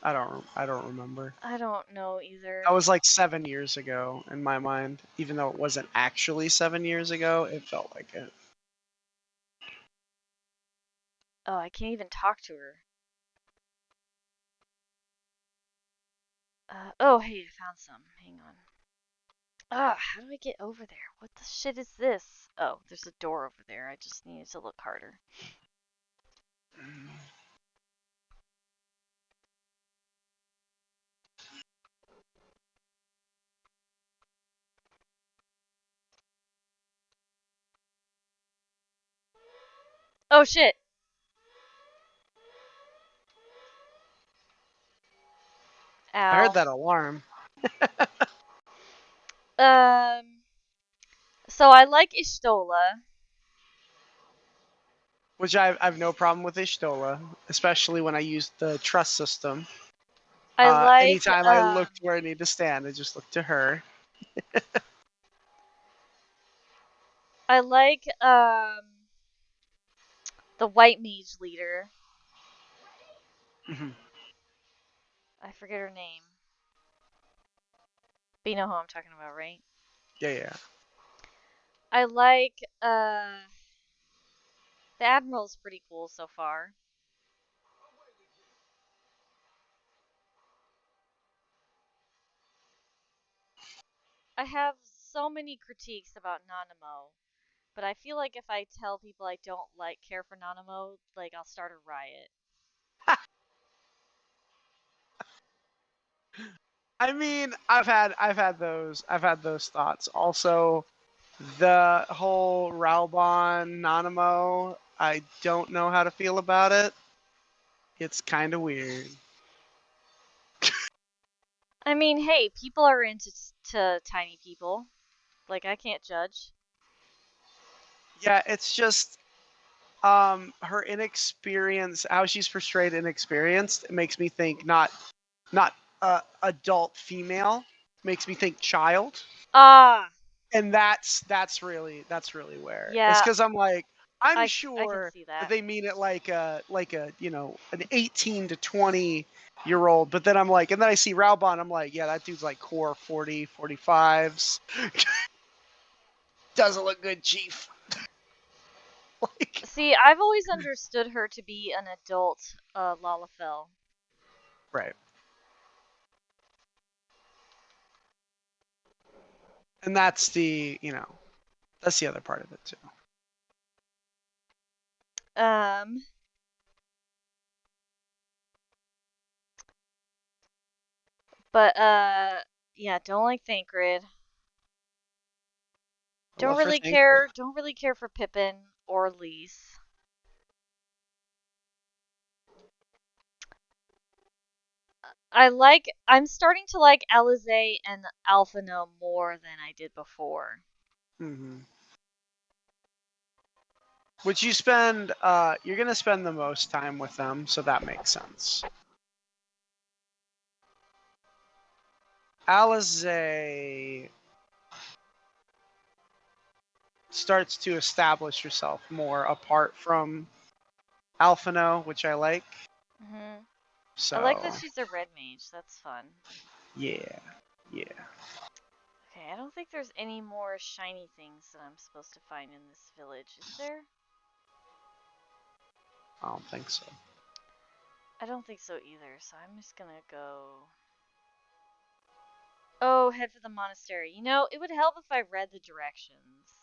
I don't remember. I don't know either. That was like 7 years ago in my mind. Even though it wasn't actually 7 years ago, it felt like it. Oh, I can't even talk to her. Oh, hey, I found some. Hang on. How do I get over there? What the shit is this? Oh, there's a door over there. I just needed to look harder. Oh, shit. Ow. I heard that alarm. So I like Ishtola. Which I've no problem with Ishtola, especially when I use the trust system. Anytime I looked where I need to stand, I just looked to her. I like the white mage leader. Mm-hmm. I forget her name. But you know who I'm talking about, right? Yeah. I like the Admiral's pretty cool so far. I have so many critiques about Nanamo, but I feel like if I tell people I don't care for Nanamo, like I'll start a riot. I mean, I've had those thoughts. Also, the whole Raubon Nanamo, I don't know how to feel about it. It's kind of weird. I mean, hey, people are into tiny people. Like I can't judge. Yeah, it's just her inexperience, how she's portrayed inexperienced, it makes me think not adult female, makes me think child. Ah, And that's really where it's yeah, because I'm like, I'm I can sure see that that. they mean it like a an 18 to 20-year-old, but then I'm like, and then I see Raubon, I'm like, yeah, that dude's like core 40 45s. Doesn't look good, chief. Like, See, I've always understood her to be an adult Lalafell. right. And that's the that's the other part of it too. Um, but yeah, don't like Thancred. I love for Thancred. Don't really care for Pippin or Lise. I'm starting to like Alize and Alphino more than I did before. Mm-hmm. Which you spend, you're gonna spend the most time with them, so that makes sense. Alize starts to establish herself more apart from Alphino, which I like. Hmm So I like that she's a red mage. That's fun. yeah, yeah. Okay, I don't think there's any more shiny things that I'm supposed to find in this village, is there? I don't think so. I don't think so either, so I'm just gonna go. Oh, head for the monastery. You know, it would help if I read the directions.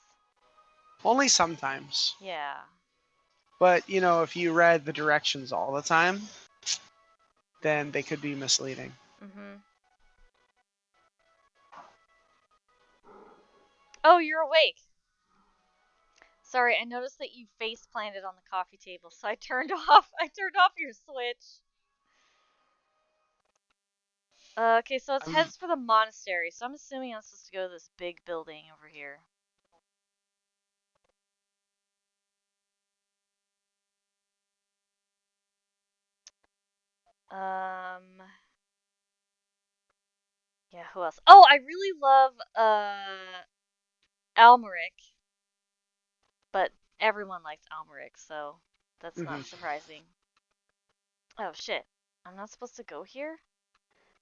Only sometimes. Yeah. But if you read the directions all the time, then they could be misleading. Mm-hmm. Oh, you're awake. Sorry, I noticed that you face planted on the coffee table, so I turned off your switch. Okay, so it's heads for the monastery, so I'm assuming I'm supposed to go to this big building over here. Yeah, who else? Oh, I really love Almeric, but everyone likes Almeric, so that's Mm-hmm. not surprising. Oh shit. I'm not supposed to go here?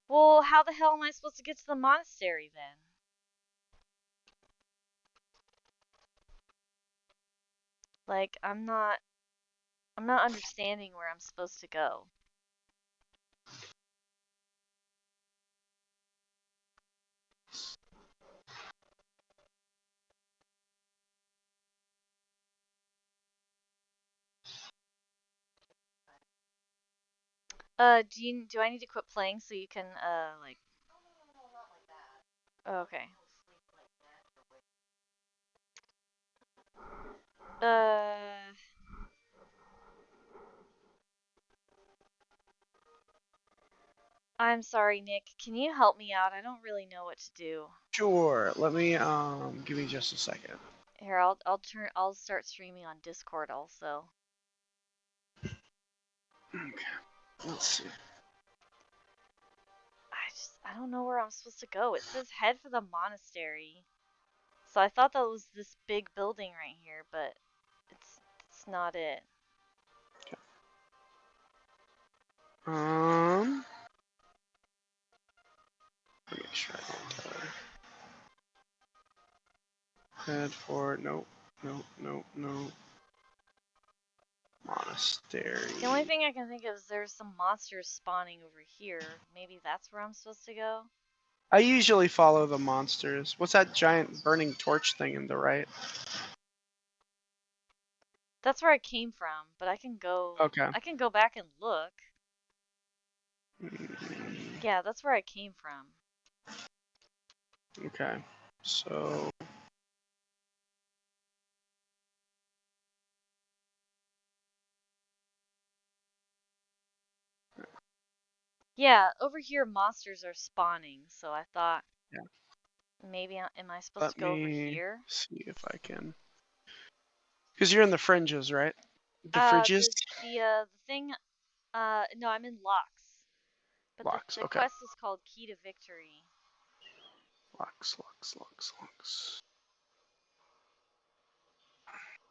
Well, how the hell am I supposed to get to the monastery then? Like, I'm not understanding where I'm supposed to go. Do I need to quit playing so you can like oh, okay. Uh I'm sorry, Nick. Can you help me out? I don't really know what to do. Sure. Let me give me just a second. Here, I'll start streaming on Discord also. Okay. Let's see. I don't know where I'm supposed to go. It says head for the monastery. So I thought that was this big building right here, but it's not it. Um. Let me try head for nope, nope. Monastery. The only thing I can think of is there's some monsters spawning over here. Maybe that's where I'm supposed to go? I usually follow the monsters. What's that giant burning torch thing in the right? That's where I came from, but I can go. Okay. I can go back and look. Mm, Yeah, that's where I came from. okay. So. Yeah, over here monsters are spawning, so I thought Yeah. maybe am I supposed Let to go over me here? see if I can. Because you're in the fringes, right? The fridges? The thing. No, I'm in locks. But Locks. the Okay. quest is called Key to Victory. Locks. Let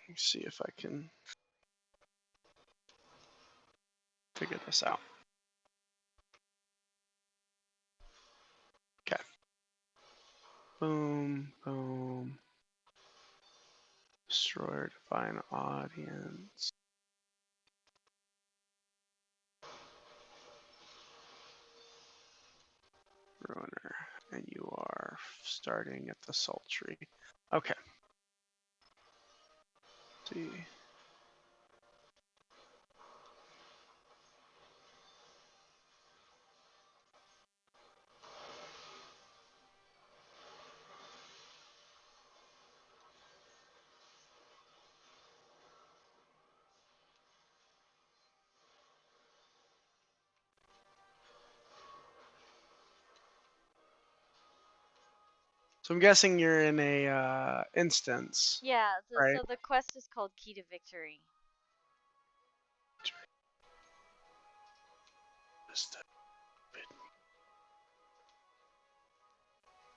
me see if I can figure this out. Okay. Boom, boom. Destroyer, divine audience. Ruiner. And you are starting at the sultry. Okay. Let's see. So I'm guessing you're in a instance. Yeah, right? so the quest is called Key to Victory.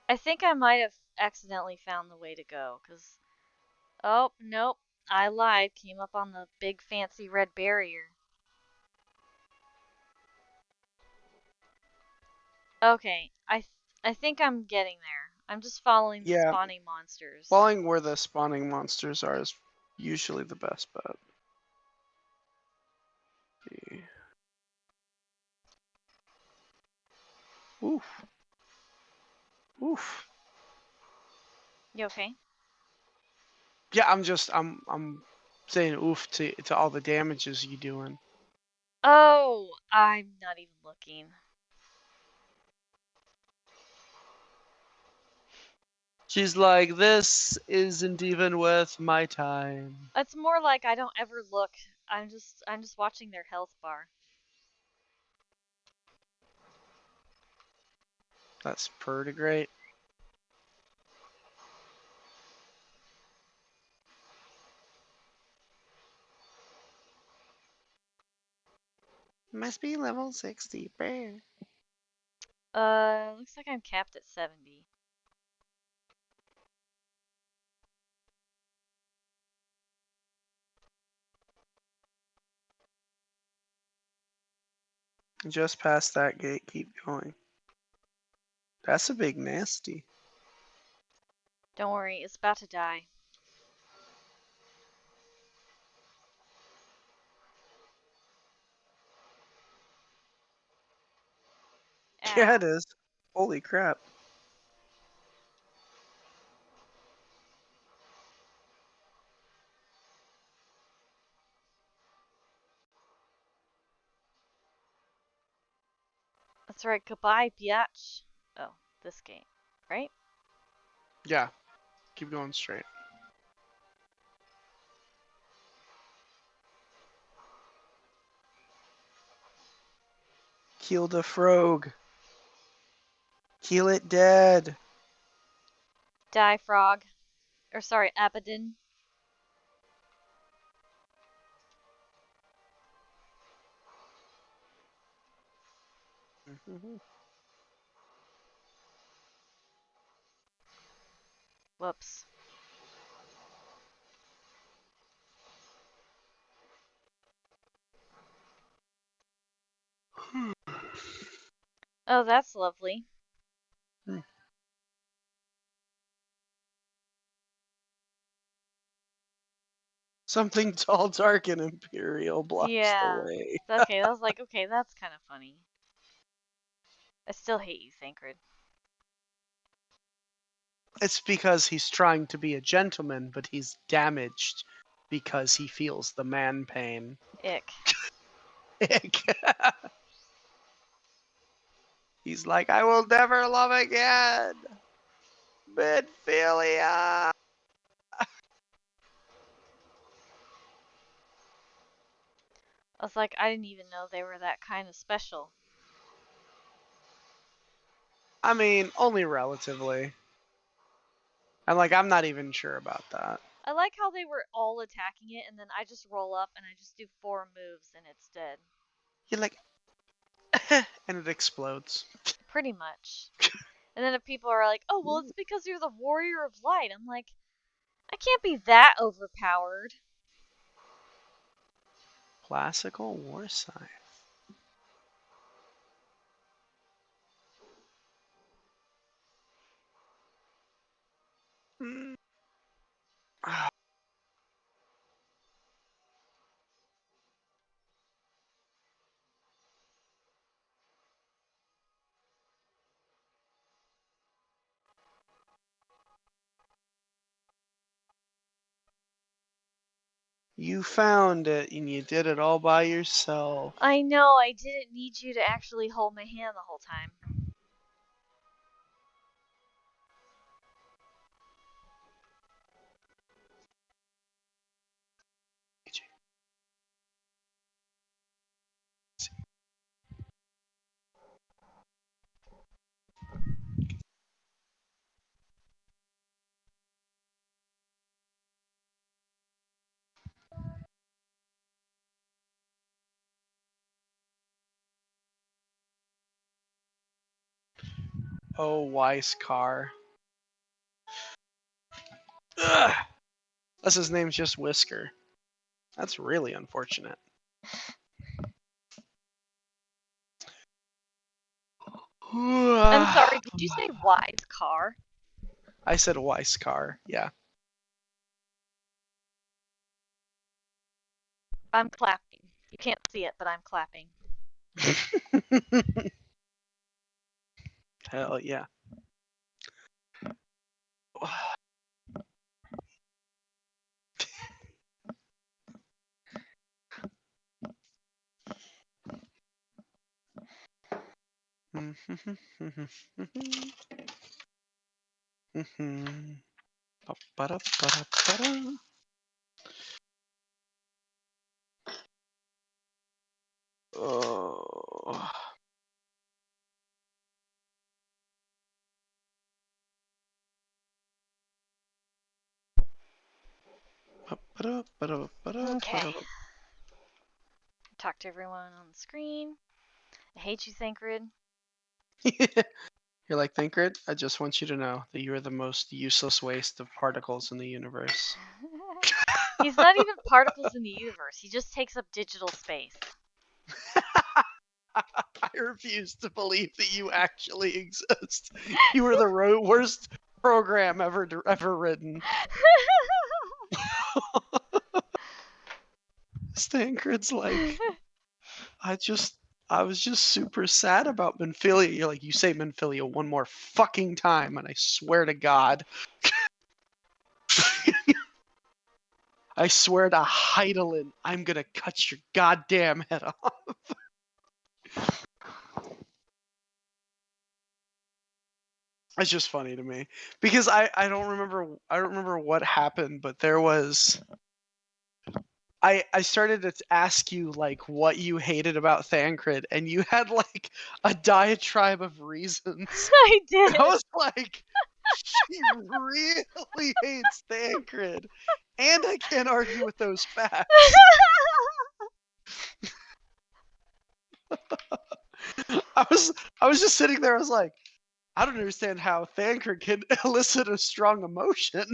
I think I might have accidentally found the way to go, because... Oh, nope. I lied. Came up on the big fancy red barrier. Okay, I think I'm getting there. I'm just following the Yeah, spawning monsters. following where the spawning monsters are is usually the best bet. See. Oof. Oof. You okay? Yeah, I'm saying oof to all the damages you doing. Oh, I'm not even looking. She's like, this isn't even worth my time. It's more like I don't ever look. I'm just watching their health bar. That's pretty great. Must be level 60. Bear. Looks like I'm capped at 70. Just past that gate, keep going. That's a big nasty. Don't worry, it's about to die. Yeah, Ow. it is. Holy crap. That's right. Goodbye, biatch. Oh, this gate, right? Yeah, keep going straight. Kill the frog. Kill it dead. Die, frog. Or sorry, Abaddon. Whoops. Oh, that's lovely. Something tall, dark, and imperial blocks the Yeah. way. Okay, I was like, okay, that's kind of funny. I still hate you, Thancred. It's because he's trying to be a gentleman, but he's damaged because he feels the man pain. Ick. Ick. He's like, I will never love again. Midphilia. I was like, I didn't even know they were that kind of special. I mean, only relatively. And like, I'm not even sure about that. I like how they were all attacking it, and then I just roll up and I just do 4 moves and it's dead. You're like, and it explodes. Pretty much. And then if people are like, oh, well, it's because you're the warrior of light. I'm like, I can't be that overpowered. Classical war scythe. You found it, and you did it all by yourself. I know, I didn't need you to actually hold my hand the whole time. Oh, wise car. Ugh. Unless his name's just Whisker. That's really unfortunate. I'm sorry, did you say wise car? I said wise car, yeah. I'm clapping. You can't see it, but I'm clapping. Hell yeah. Oh. Okay. Talk to everyone on the screen. I hate you, Thancred. You're like, Thancred, I just want you to know that you are the most useless waste of particles in the universe. He's not even particles in the universe. He just takes up digital space. I refuse to believe that you actually exist. You are the worst program ever written. Stancred's like, I was just super sad about Minfilia. You're like, you say Minfilia one more fucking time, and I swear to God. I swear to Heidelin, I'm gonna cut your goddamn head off. It's just funny to me because I don't remember what happened, but there was I started to ask you like what you hated about Thancred, and you had like a diatribe of reasons. I did. I was like, she really hates Thancred, and I can't argue with those facts. I was just sitting there. I was like, I don't understand how Thancred can elicit a strong emotion.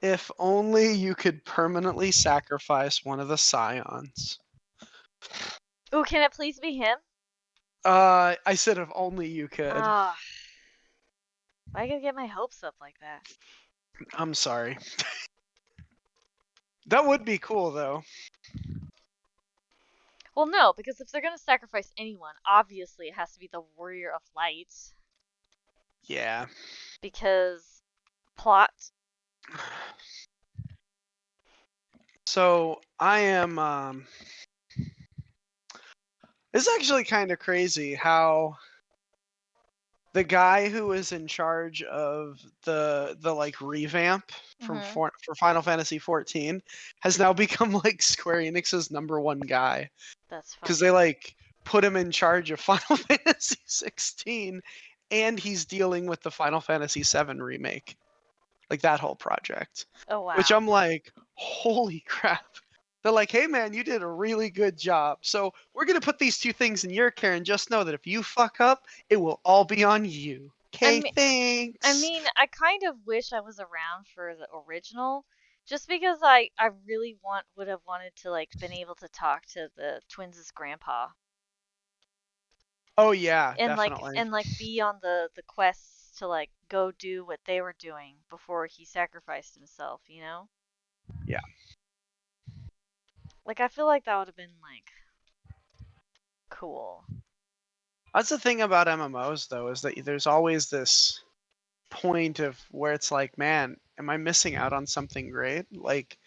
If only you could permanently sacrifice one of the scions. Ooh, can it please be him? I said if only you could. Ah. Why I gotta get my hopes up like that? I'm sorry. That would be cool, though. Well, no, because if they're gonna sacrifice anyone, obviously it has to be the Warrior of Light. Yeah. Because plot. So I am. It's actually kind of crazy how the guy who is in charge of the like revamp for Final Fantasy XIV has now become like Square Enix's #1 guy. That's funny. Because they like put him in charge of Final Fantasy XVI, and he's dealing with the Final Fantasy VII remake, like that whole project. Oh wow. Which I'm like, holy crap. They're like, hey man, you did a really good job. So we're gonna put these two things in your care, and just know that if you fuck up, it will all be on you. Okay, thanks. I mean, I kind of wish I was around for the original, just because I really would have wanted to like been able to talk to the twins' grandpa. Oh yeah, And definitely. like be on the quests to like go do what they were doing before he sacrificed himself, you know? Yeah. Like I feel like that would have been like cool. That's the thing about MMOs though, is that there's always this point of where it's like, man, am I missing out on something great? Like,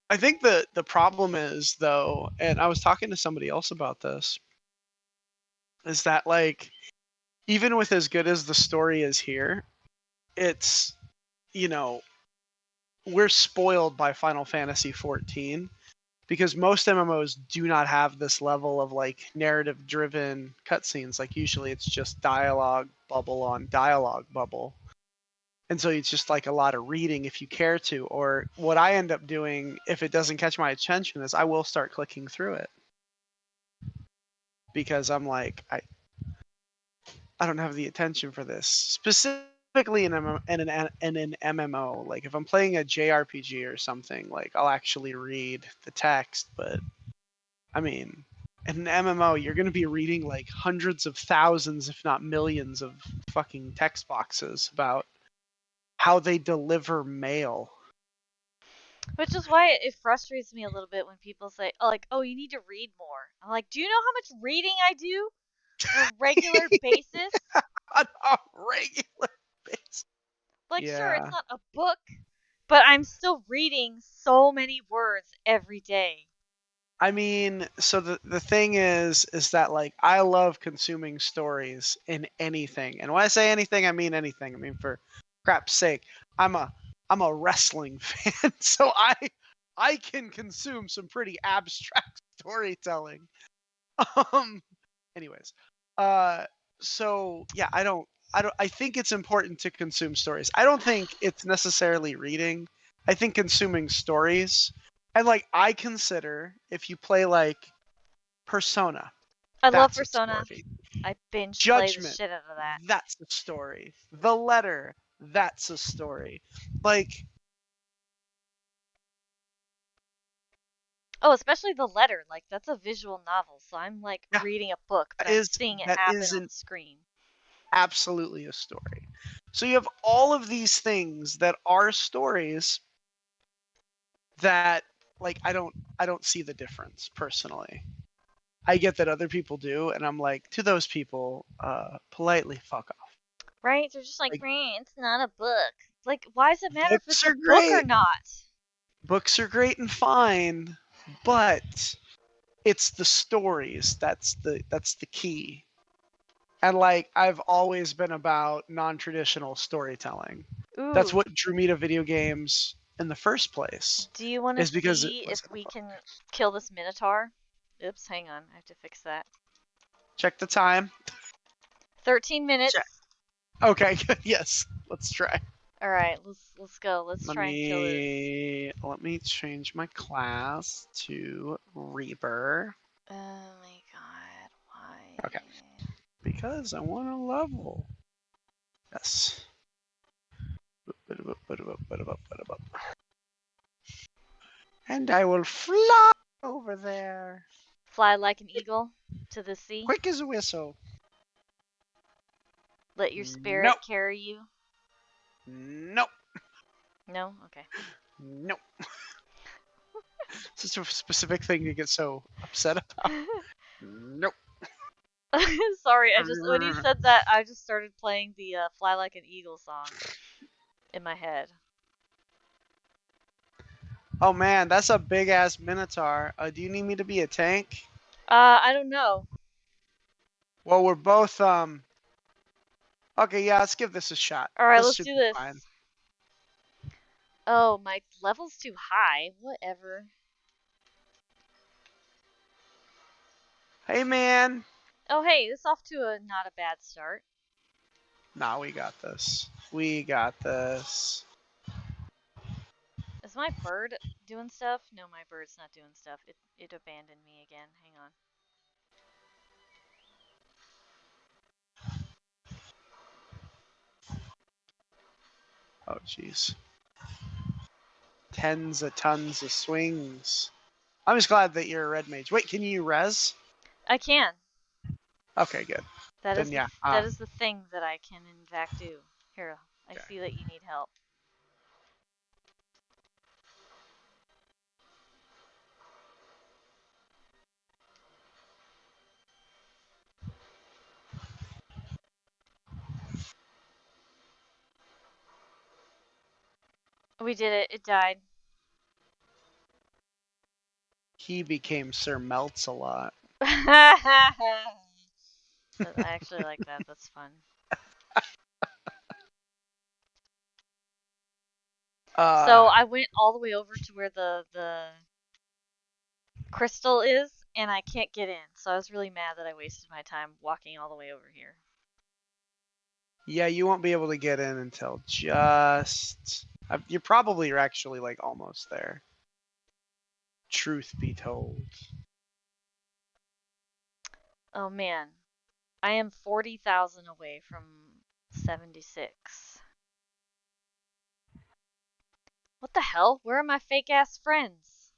I think the problem is though, and I was talking to somebody else about this, is that like even with as good as the story is here, it's, you know, we're spoiled by Final Fantasy XIV because most MMOs do not have this level of like narrative driven cutscenes. Like usually it's just dialogue bubble on dialogue bubble. And so it's just like a lot of reading if you care to. Or what I end up doing if it doesn't catch my attention is I will start clicking through it. Because I'm like, I don't have the attention for this. Specifically in an MMO. Like if I'm playing a JRPG or something, like I'll actually read the text. But I mean, in an MMO, you're going to be reading like hundreds of thousands, if not millions, of fucking text boxes about how they deliver mail. Which is why it frustrates me a little bit when people say, "Oh, like, oh, you need to read more." I'm like, "Do you know how much reading I do on a regular basis?" On a regular basis. Like, Yeah. sure, it's not a book, but I'm still reading so many words every day. I mean, so the thing is that like I love consuming stories in anything, and when I say anything, I mean anything. I mean, for crap's sake, I'm a wrestling fan, so I can consume some pretty abstract storytelling. Um. Anyways, so yeah, I think it's important to consume stories. I don't think it's necessarily reading. I think consuming stories. And like I consider if you play like Persona, I love that's a Persona. story. I binge play the Judgment, shit out of that. that's a story. The Letter, that's a story. Like, Oh, especially the letter. Like that's a visual novel, so I'm like yeah, reading a book, but that I'm is seeing it that happen is on an the screen. absolutely a story. So you have all of these things that are stories that like I don't see the difference personally. I get that other people do, and I'm like, to those people, politely fuck off. Right? They're just like, Like, it's not a book. Like, why does it matter if books it's a are book or great. not? Books are great and fine, but it's the stories that's the key. And like I've always been about non-traditional storytelling. That's Ooh, what drew me to video games in the first place. do you want to Is because it see if wasn't a we book. can kill this Minotaur? Oops, hang on. I have to fix that. Check the time. 13 minutes. Check. Okay, yes. Let's try. All right, let's go. Let's try and kill this. Let me change my class to Reaper. Oh my god, why? Okay. Because I want to level. Yes. And I will fly over there. Fly like an eagle to the sea. Quick as a whistle. Let your spirit Nope. carry you. Nope. No? Okay. Nope. Such a specific thing to get so upset about. Nope. Sorry, when you said that, I just started playing the "Fly Like an Eagle" song in my head. Oh man, that's a big ass minotaur. Do you need me to be a tank? I don't know. Well, we're both Okay, yeah, let's give this a shot. All right, This let's should do be this. fine. Oh, my level's too high. Whatever. Hey man. Oh, hey, this off to a not a bad start. Nah, we got this. We got this. Is my bird doing stuff? No, my bird's not doing stuff. It abandoned me again. Hang on. Oh jeez. Tens of tons of swings. I'm just glad that you're a red mage. Wait, can you res? I can. Okay, good. That Then is yeah. that is the thing that I can in fact do. Here, I Okay. see that you need help. We did it. It died. He became Sir Melts a lot. I actually like that. That's fun. So I went all the way over to where the crystal is, and I can't get in. So I was really mad that I wasted my time walking all the way over here. Yeah, you won't be able to get in until just. You probably are actually like almost there. Truth be told. Oh man, I am 40,000 away from 76. What the hell? Where are my fake ass friends?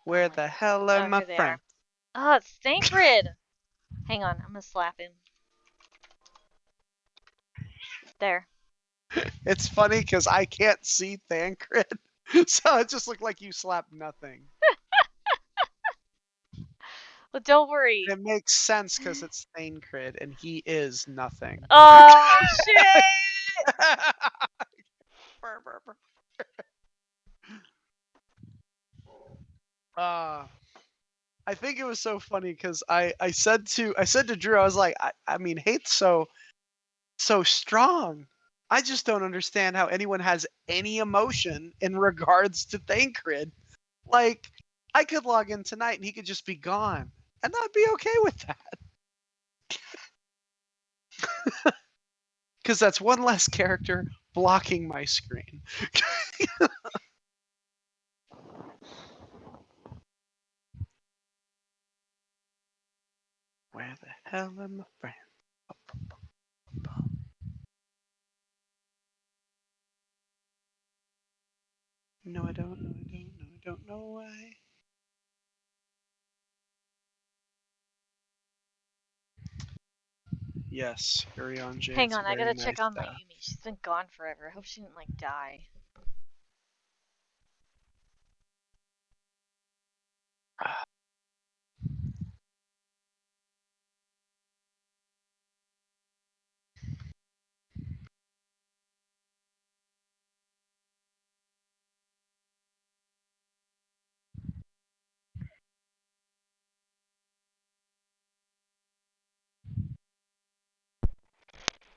Where the hell are my here they friends? are. Oh, it's Thancred! Hang on, I'm gonna slap him. There. It's funny because I can't see Thancred, so it just looked like you slapped nothing. But don't worry. It makes sense because it's Thancred and he is nothing. Oh, shit! I think it was so funny because I said to Drew, I was like, I mean, hate's so strong. I just don't understand how anyone has any emotion in regards to Thancred. Like, I could log in tonight and he could just be gone, and I'd be okay with that. Because that's one less character blocking my screen. Where the hell are my friends? No, I don't know. I don't know why. Yes, Urion Jade's Hang on, I gotta very check nice on my stuff. Yumi. She's been gone forever. I hope she didn't, like, die.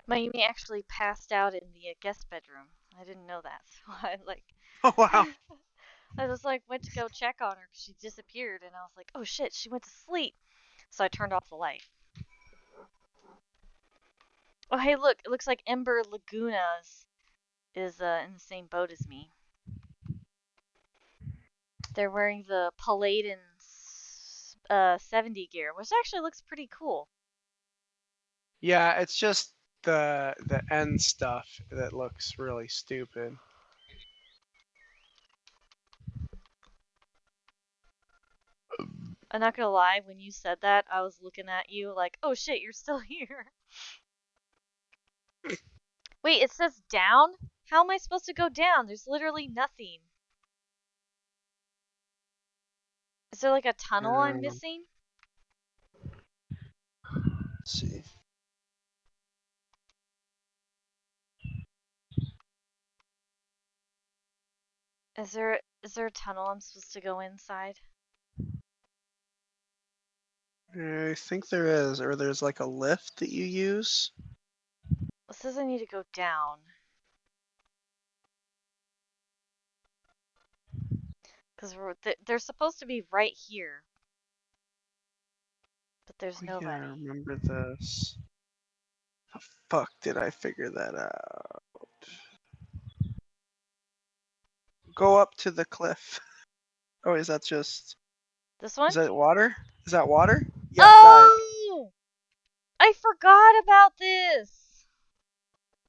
My Yumi actually passed out in the guest bedroom. I didn't know that, so I, like... Oh, wow. I just, like, went to go check on her because she disappeared, and I was like, oh shit, she went to sleep. So I turned off the light. Oh, hey, look, it looks like Ember Lagunas is in the same boat as me. They're wearing the Paladin 70 gear, which actually looks pretty cool. Yeah, it's just the end stuff that looks really stupid. I'm not gonna lie, when you said that, I was looking at you like, oh shit, you're still here. Wait, it says down? How am I supposed to go down? There's literally nothing. Is there like a tunnel I'm missing? Let's see. Is there a tunnel I'm supposed to go inside? I think there is, or there's like a lift that you use. It says I need to go down. Because they're supposed to be right here. But there's nobody. Yeah, I remember this. How the fuck did I figure that out? Go up to the cliff. Oh, is that just... This one? Is that water? Is that water? Yeah, dive. Oh! I forgot about this!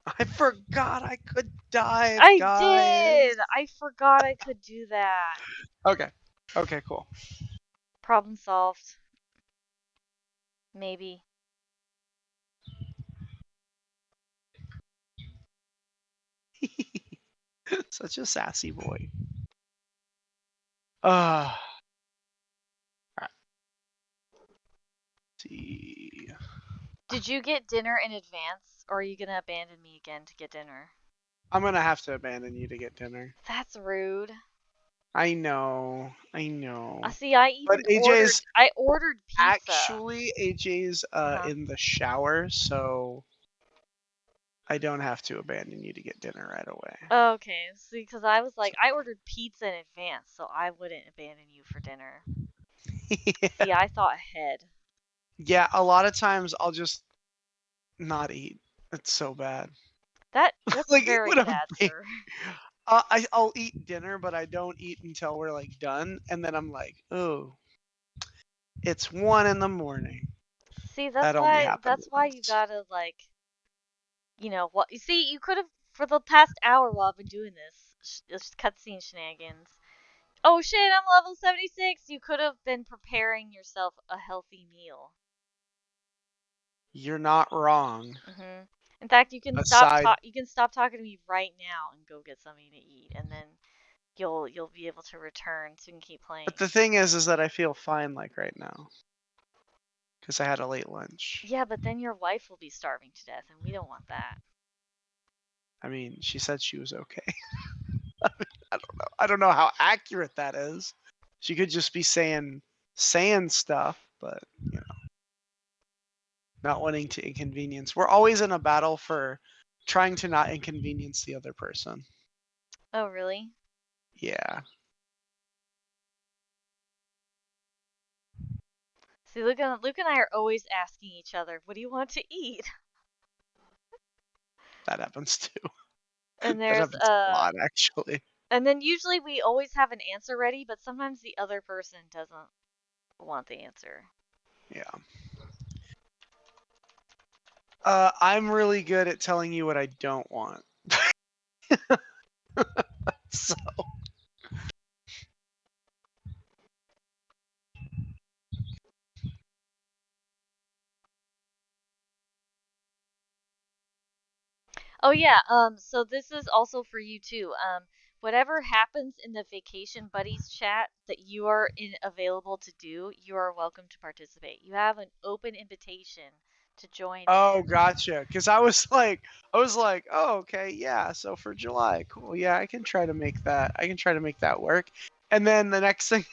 I forgot I could dive, I guys. did! I forgot I could do that. Okay. Okay, cool. Problem solved. Maybe. Such a sassy boy. Alright. See. Did you get dinner in advance, or are you gonna abandon me again to get dinner? I'm gonna have to abandon you to get dinner. That's rude. I know. See, I even But AJ's ordered pizza. actually AJ's in the shower, so I don't have to abandon you to get dinner right away. Okay, see, because I was like, I ordered pizza in advance, so I wouldn't abandon you for dinner. Yeah. See, I thought ahead. Yeah, a lot of times I'll just not eat. It's so bad. That's like very bad, sir. I'll eat dinner, but I don't eat until we're like done, and then I'm like, oh, it's 1 a.m. See, That only happened that's why you once. gotta like, what? You see, you could have for the past hour while I've been doing this cutscene shenanigans. Oh shit, I'm level 76. You could have been preparing yourself a healthy meal. You're not wrong. In fact, you can stop talking to me right now and go get something to eat, and then you'll be able to return so we can keep playing. But the thing is that I feel fine like right now. Because I had a late lunch. Yeah, but then your wife will be starving to death, and we don't want that. I mean, she said she was okay. I don't know. I don't know how accurate that is. She could just be saying stuff, but not wanting to inconvenience. We're always in a battle for trying to not inconvenience the other person. Oh, really? Yeah. See, Luke and I are always asking each other, "What do you want to eat?" That happens too. And that there's happens a lot, actually. And then usually we always have an answer ready, but sometimes the other person doesn't want the answer. Yeah. I'm really good at telling you what I don't want. So. Oh yeah, so this is also for you too. Whatever happens in the Vacation Buddies chat that you are available to do, you are welcome to participate. You have an open invitation to join Oh, in. gotcha. Because I was like, oh, okay, yeah. So for July, cool. Yeah, I can try to make that. I can try to make that work. And then the next thing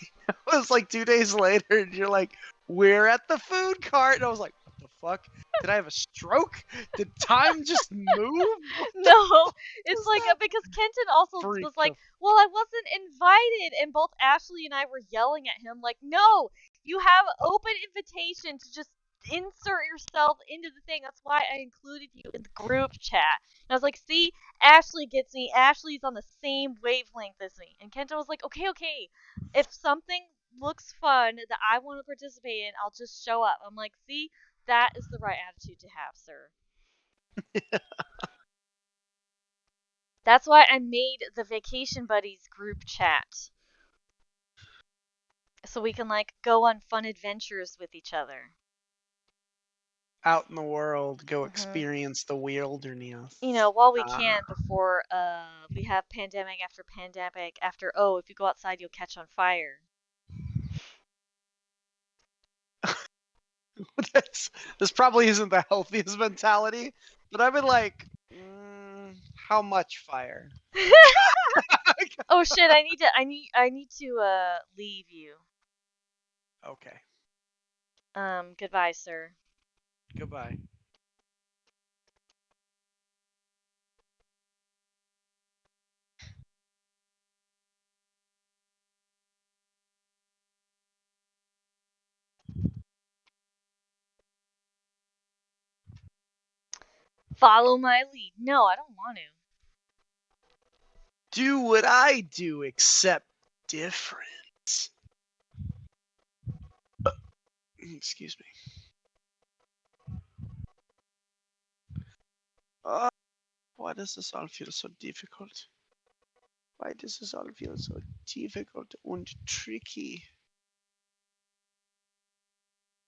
was like 2 days later, and you're like, we're at the food cart, and I was like, what the fuck? Did I have a stroke? Did time just move? No, it's like because Kenton also was like, well, I wasn't invited, and both Ashley and I were yelling at him like, no, you have open invitation to just insert yourself into the thing. That's why I included you in the group chat. And I was like, see, Ashley gets me. Ashley's on the same wavelength as me. And Kenton was like, okay, if something looks fun that I want to participate in, I'll just show up. I'm like, see, that is the right attitude to have, sir. That's why I made the Vacation Buddies group chat. So we can like go on fun adventures with each other. Out in the world, go experience the wilderness. While we can before we have pandemic after pandemic after if you go outside you'll catch on fire. This probably isn't the healthiest mentality, but I've been like, how much fire? Oh shit! I need to leave you. Okay. Goodbye, sir. Goodbye. Follow my lead. No, I don't want to. Do what I do, except different. Excuse me. Why does this all feel so difficult? Why does this all feel so difficult and tricky?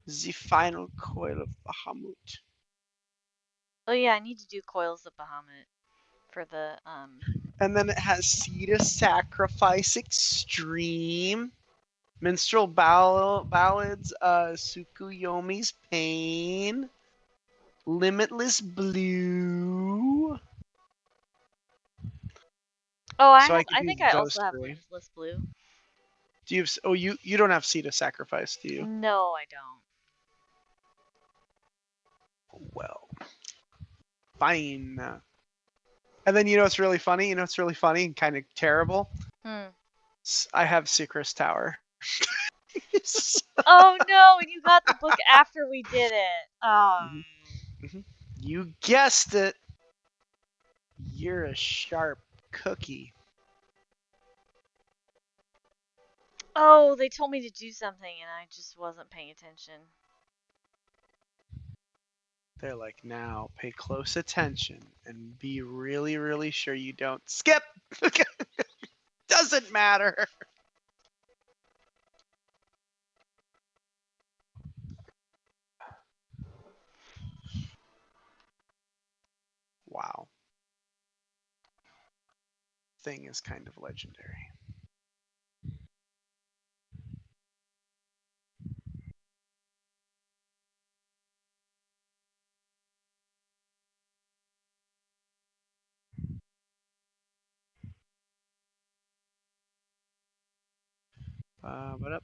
The final coil of Bahamut. Oh yeah, I need to do Coils of Bahamut for the And then it has Seed of Sacrifice Extreme, Minstrel Ballads, Tsukuyomi's Pain, Limitless Blue. Oh, So I could I do think I those also have three. Limitless Blue. Do you have, oh, you don't have Seed of Sacrifice, do you? No, I don't. Well, fine. And then you know what's really funny? You know what's really funny and kind of terrible? I have Secret's Tower. Oh no, and you got the book after we did it. You guessed it. You're a sharp cookie. Oh, they told me to do something and I just wasn't paying attention. They're like, now pay close attention and be really, really sure you don't skip. Doesn't matter. Wow. Thing is kind of legendary. But up.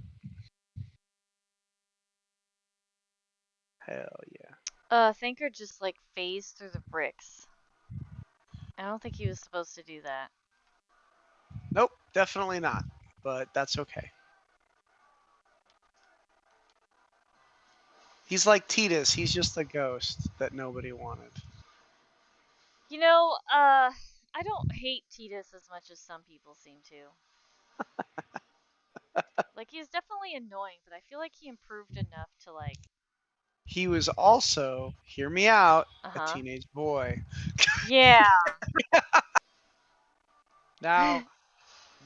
Hell yeah. Thinker just like phased through the bricks. I don't think he was supposed to do that. Nope, definitely not. But that's okay. He's like Titus. He's just a ghost that nobody wanted. You know, I don't hate Titus as much as some people seem to. Like, he's definitely annoying, but I feel like he improved enough to, like... He was also, hear me out, a teenage boy. Yeah. Now,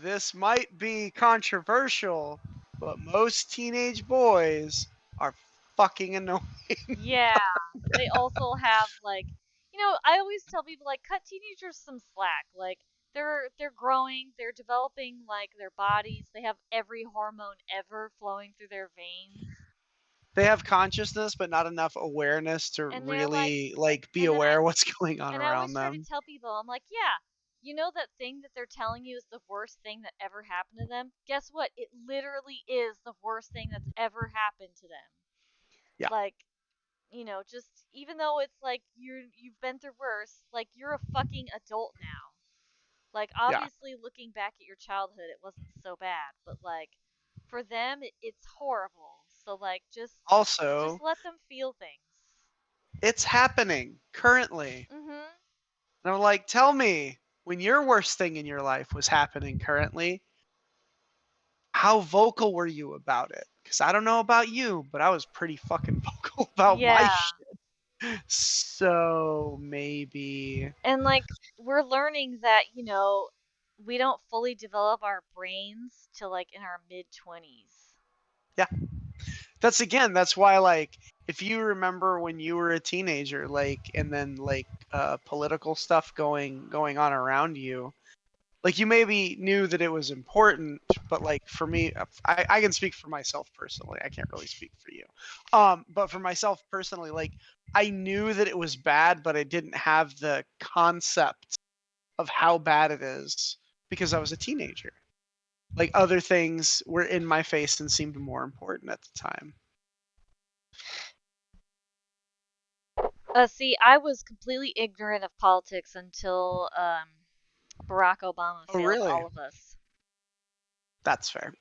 this might be controversial, but most teenage boys are fucking annoying. Yeah. They also have, like... You know, I always tell people, like, cut teenagers some slack. Like, they're growing, they're developing, like, their bodies. They have every hormone ever flowing through their veins. They have consciousness, but not enough awareness to And they're really be aware of what's going on and I around always try to them. tell people, I'm like, yeah, you know that thing that they're telling you is the worst thing that ever happened to them? Guess what? It literally is the worst thing that's ever happened to them. Yeah. Like, you know, just even though it's like you've been through worse, like you're a fucking adult now. Like obviously looking back at your childhood it wasn't so bad, but like for them it's horrible. So like just let them feel things. It's happening currently. Mhm. And I'm like, tell me, when your worst thing in your life was happening currently, how vocal were you about it? Because I don't know about you, but I was pretty fucking vocal about my shit. So maybe. And like we're learning that, you know, we don't fully develop our brains till like in our mid-20s. Yeah. That's why, like, if you remember when you were a teenager, like, and then like political stuff going on around you, Like, you maybe knew that it was important, but like for me, I can speak for myself personally. I can't really speak for you. But for myself personally, like, I knew that it was bad, but I didn't have the concept of how bad it is because I was a teenager. Like, other things were in my face and seemed more important at the time. See, I was completely ignorant of politics until Barack Obama Oh, failed really? all of us. That's fair.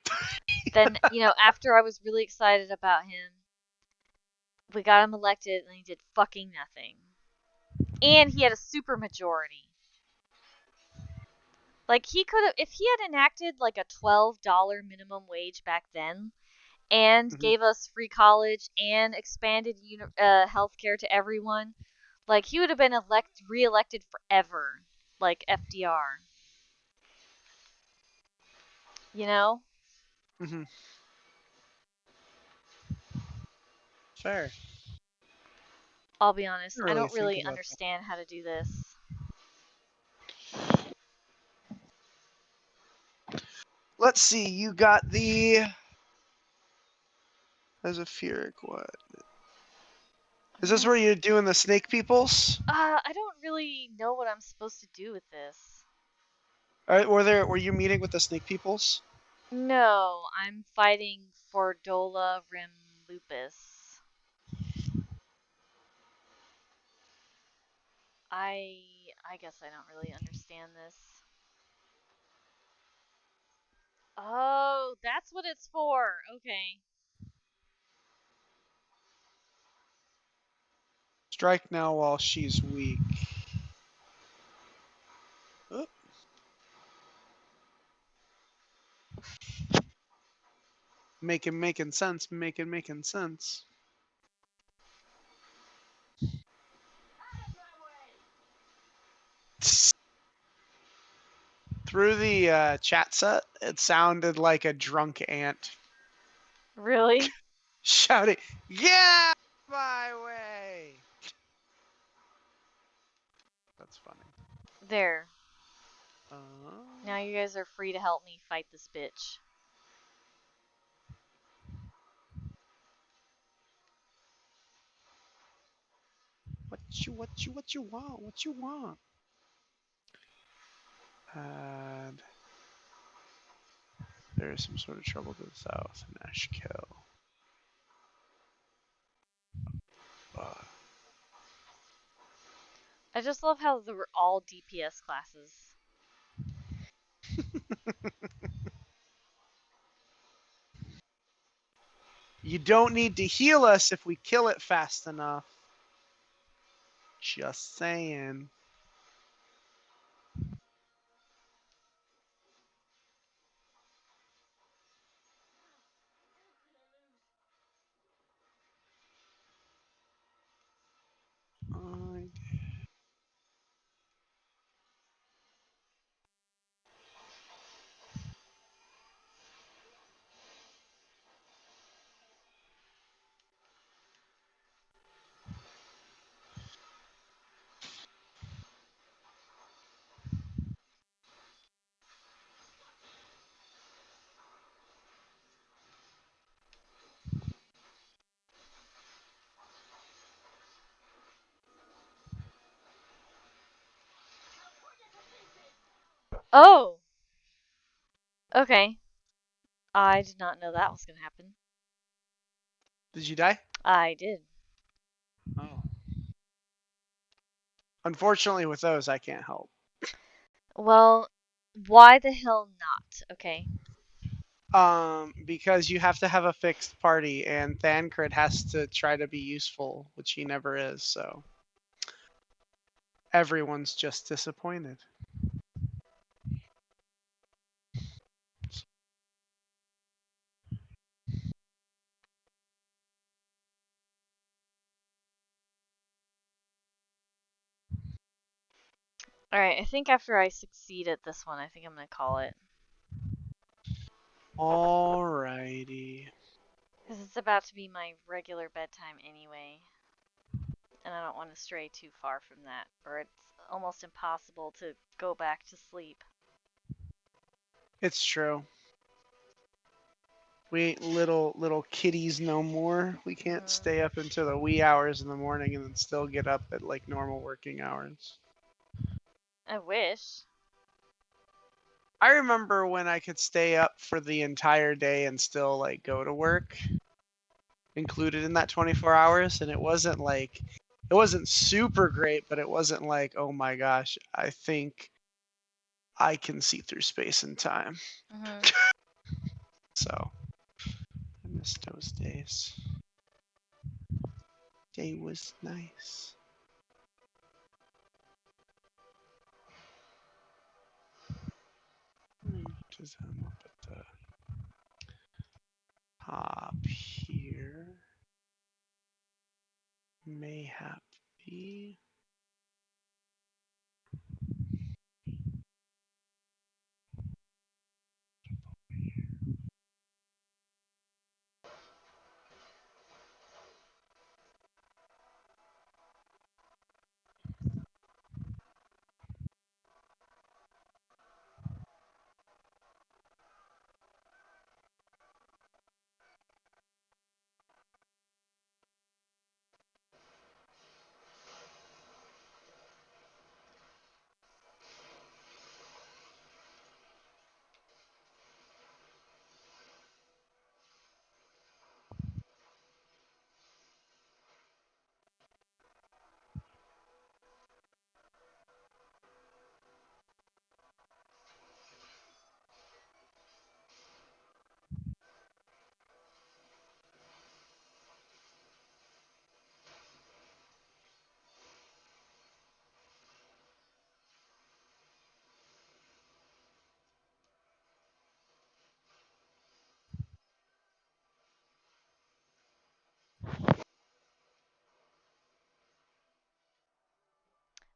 Then, after I was really excited about him, we got him elected and he did fucking nothing. And he had a super majority. Like, he could have, if he had enacted like a $12 minimum wage back then and Mhm. gave us free college and expanded healthcare to everyone, like, he would have been re-elected forever, like FDR. You know? Mhm. Fair. I'll be honest, I I really don't think really about that. understand how to do this. Let's see. You got the Esophoric. What is this? Where you're doing the snake peoples? I don't really know what I'm supposed to do with this. Were you meeting with the snake peoples? No, I'm fighting for Dola Rim Lupus. I guess I don't really understand this. Oh, that's what it's for. Okay. Strike now while she's weak. Oh. Making sense. Making sense. Through the chat set, it sounded like a drunk ant Really? shouting, "Get out of my way!" That's funny. There. Uh, Now you guys are free to help me fight this bitch. what you want? What you want? And there is some sort of trouble to the south in Ashkill. I just love how they're all DPS classes. You don't need to heal us if we kill it fast enough. Just saying. Oh! Okay. I did not know that was gonna happen. Did you die? I did. Oh. Unfortunately, with those, I can't help. Well, why the hell not? Okay. Because you have to have a fixed party, and Thancred has to try to be useful, which he never is, so everyone's just disappointed. Alright, I think after I succeed at this one, I think I'm gonna call it. Alrighty. Because it's about to be my regular bedtime anyway. And I don't want to stray too far from that, or it's almost impossible to go back to sleep. It's true. We ain't little kitties no more. We can't stay up until the wee hours in the morning and then still get up at like normal working hours. I wish. I remember when I could stay up for the entire day and still like go to work, included in that 24 hours, and it wasn't super great, but it wasn't like, oh my gosh, I think I can see through space and time. So I miss those days. Day was nice. Just up at the top here. Mayhap be.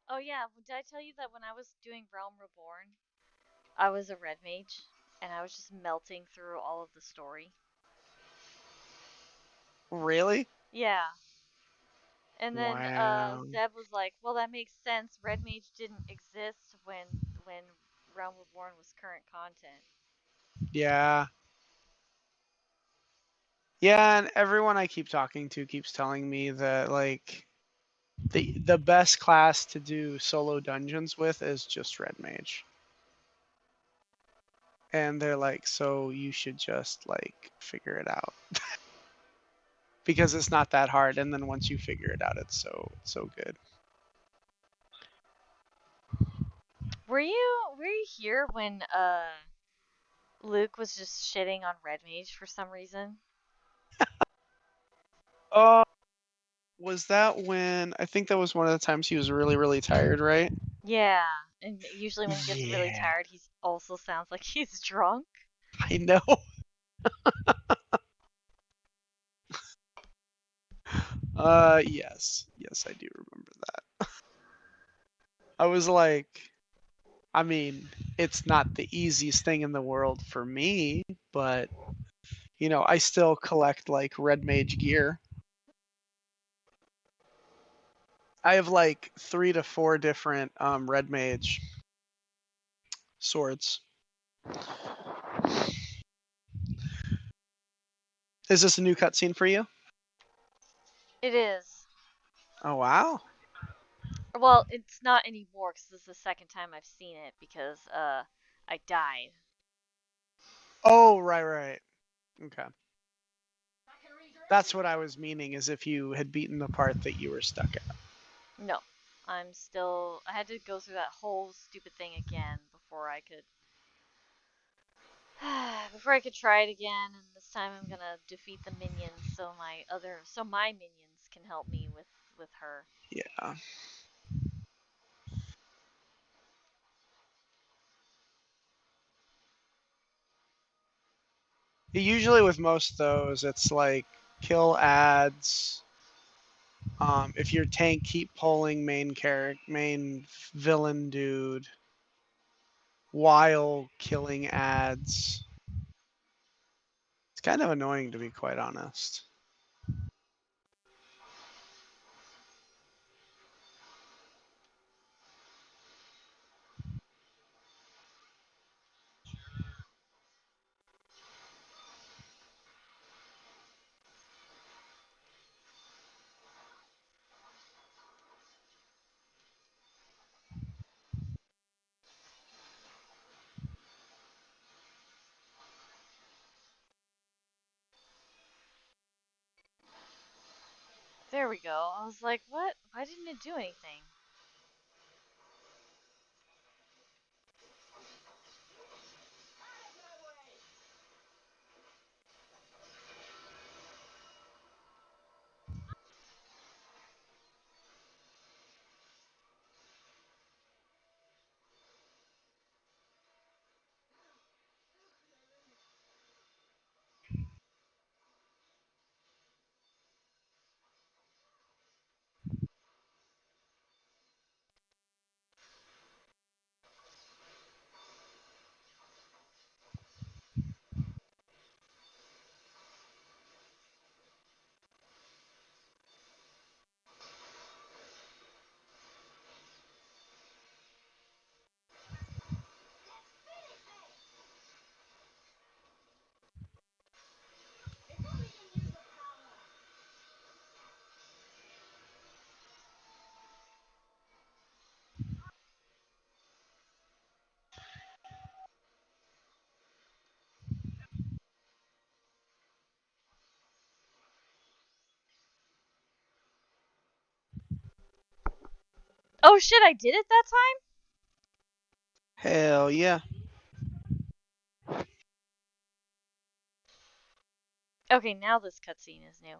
Oh yeah, did I tell you that when I was doing Realm Reborn, I was a red mage and I was just melting through all of the story. Really? Yeah. And then Wow. Zeb was like, "Well, that makes sense. Red mage didn't exist when Realm Reborn was current content." Yeah. Yeah, and everyone I keep talking to keeps telling me that like the best class to do solo dungeons with is just red mage. And they're like, so you should just like figure it out. Because it's not that hard, and then once you figure it out, it's so good. Were you here when Luke was just shitting on red mage for some reason? Oh, was that when I think that was one of the times he was really tired, right? Yeah, and usually when he gets really Yeah, tired, he also sounds like he's drunk. I know. Yes, I do remember that. I was like, I mean, it's not the easiest thing in the world for me, but I still collect like red mage gear. I have like 3 to 4 different red mage swords. Is this a new cutscene for you? It is. Oh wow. Well, it's not anymore because this is the second time I've seen it because I died. Oh right. Okay. That's what I was meaning, as if you had beaten the part that you were stuck at. No, I'm still. I had to go through that whole stupid thing again before I could. Before I could try it again, and this time I'm gonna defeat the minions so my minions can help me with her. Yeah. Usually with most of those, it's like kill ads. If you're tank, keep pulling main villain dude while killing ads. It's kind of annoying, to be quite honest. There we go. I was like, what? Why didn't it do anything? Oh shit, I did it that time? Hell yeah. Okay, now this cutscene is new.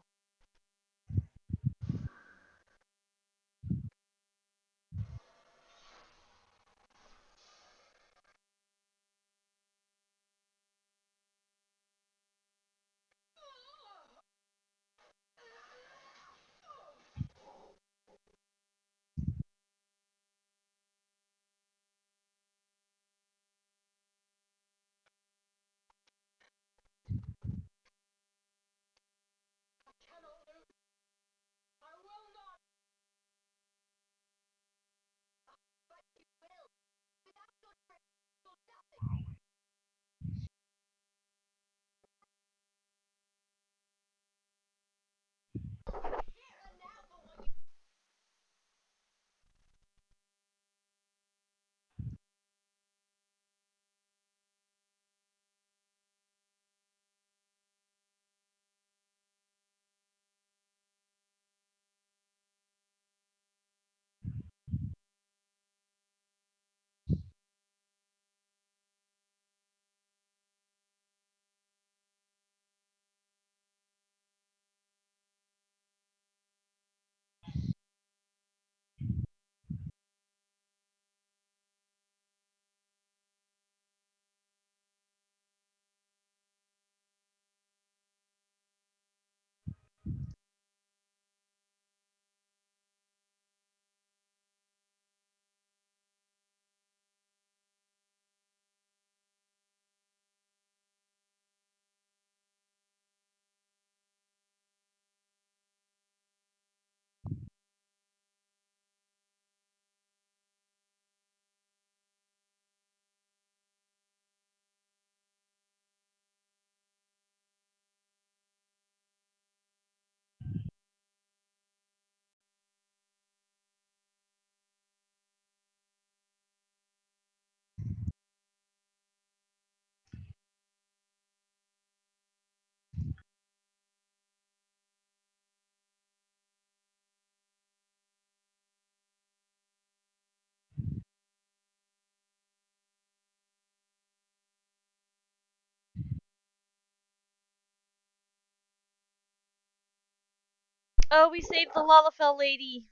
Oh, we saved the Lalafell lady.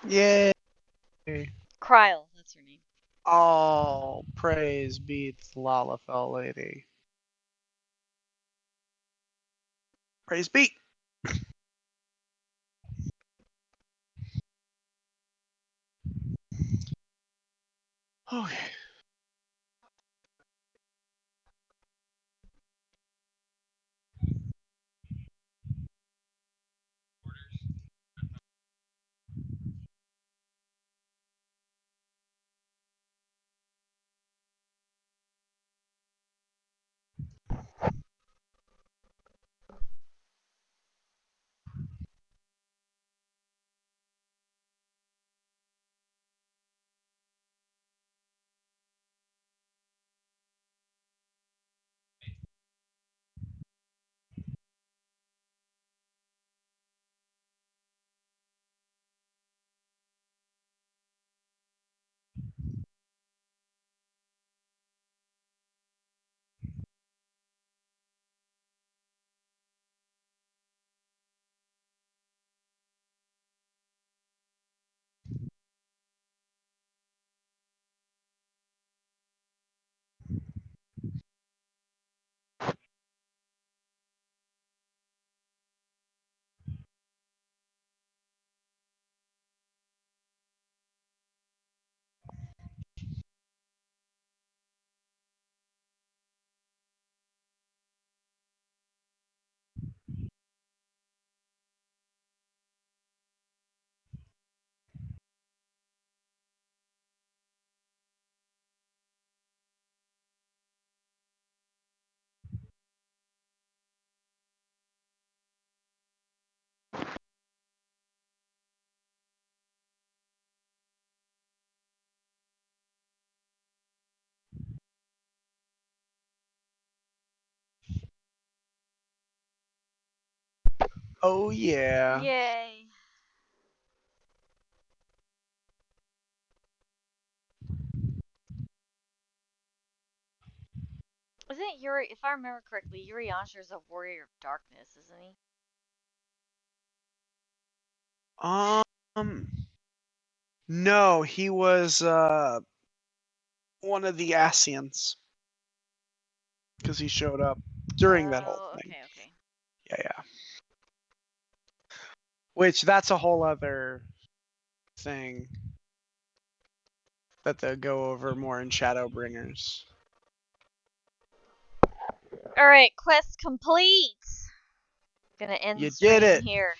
Yay. Kryl, that's her name. All praise be to the Lalafell lady. Praise be. Okay. Oh yeah. Yay. Isn't Yuri, if I remember correctly, Yuri Ansher's a warrior of darkness, isn't he? No, he was one of the Asians. Because he showed up during that whole thing. Okay. Yeah. Which, that's a whole other thing that they'll go over more in Shadowbringers. Alright, quest complete! Gonna end You the stream did it! here.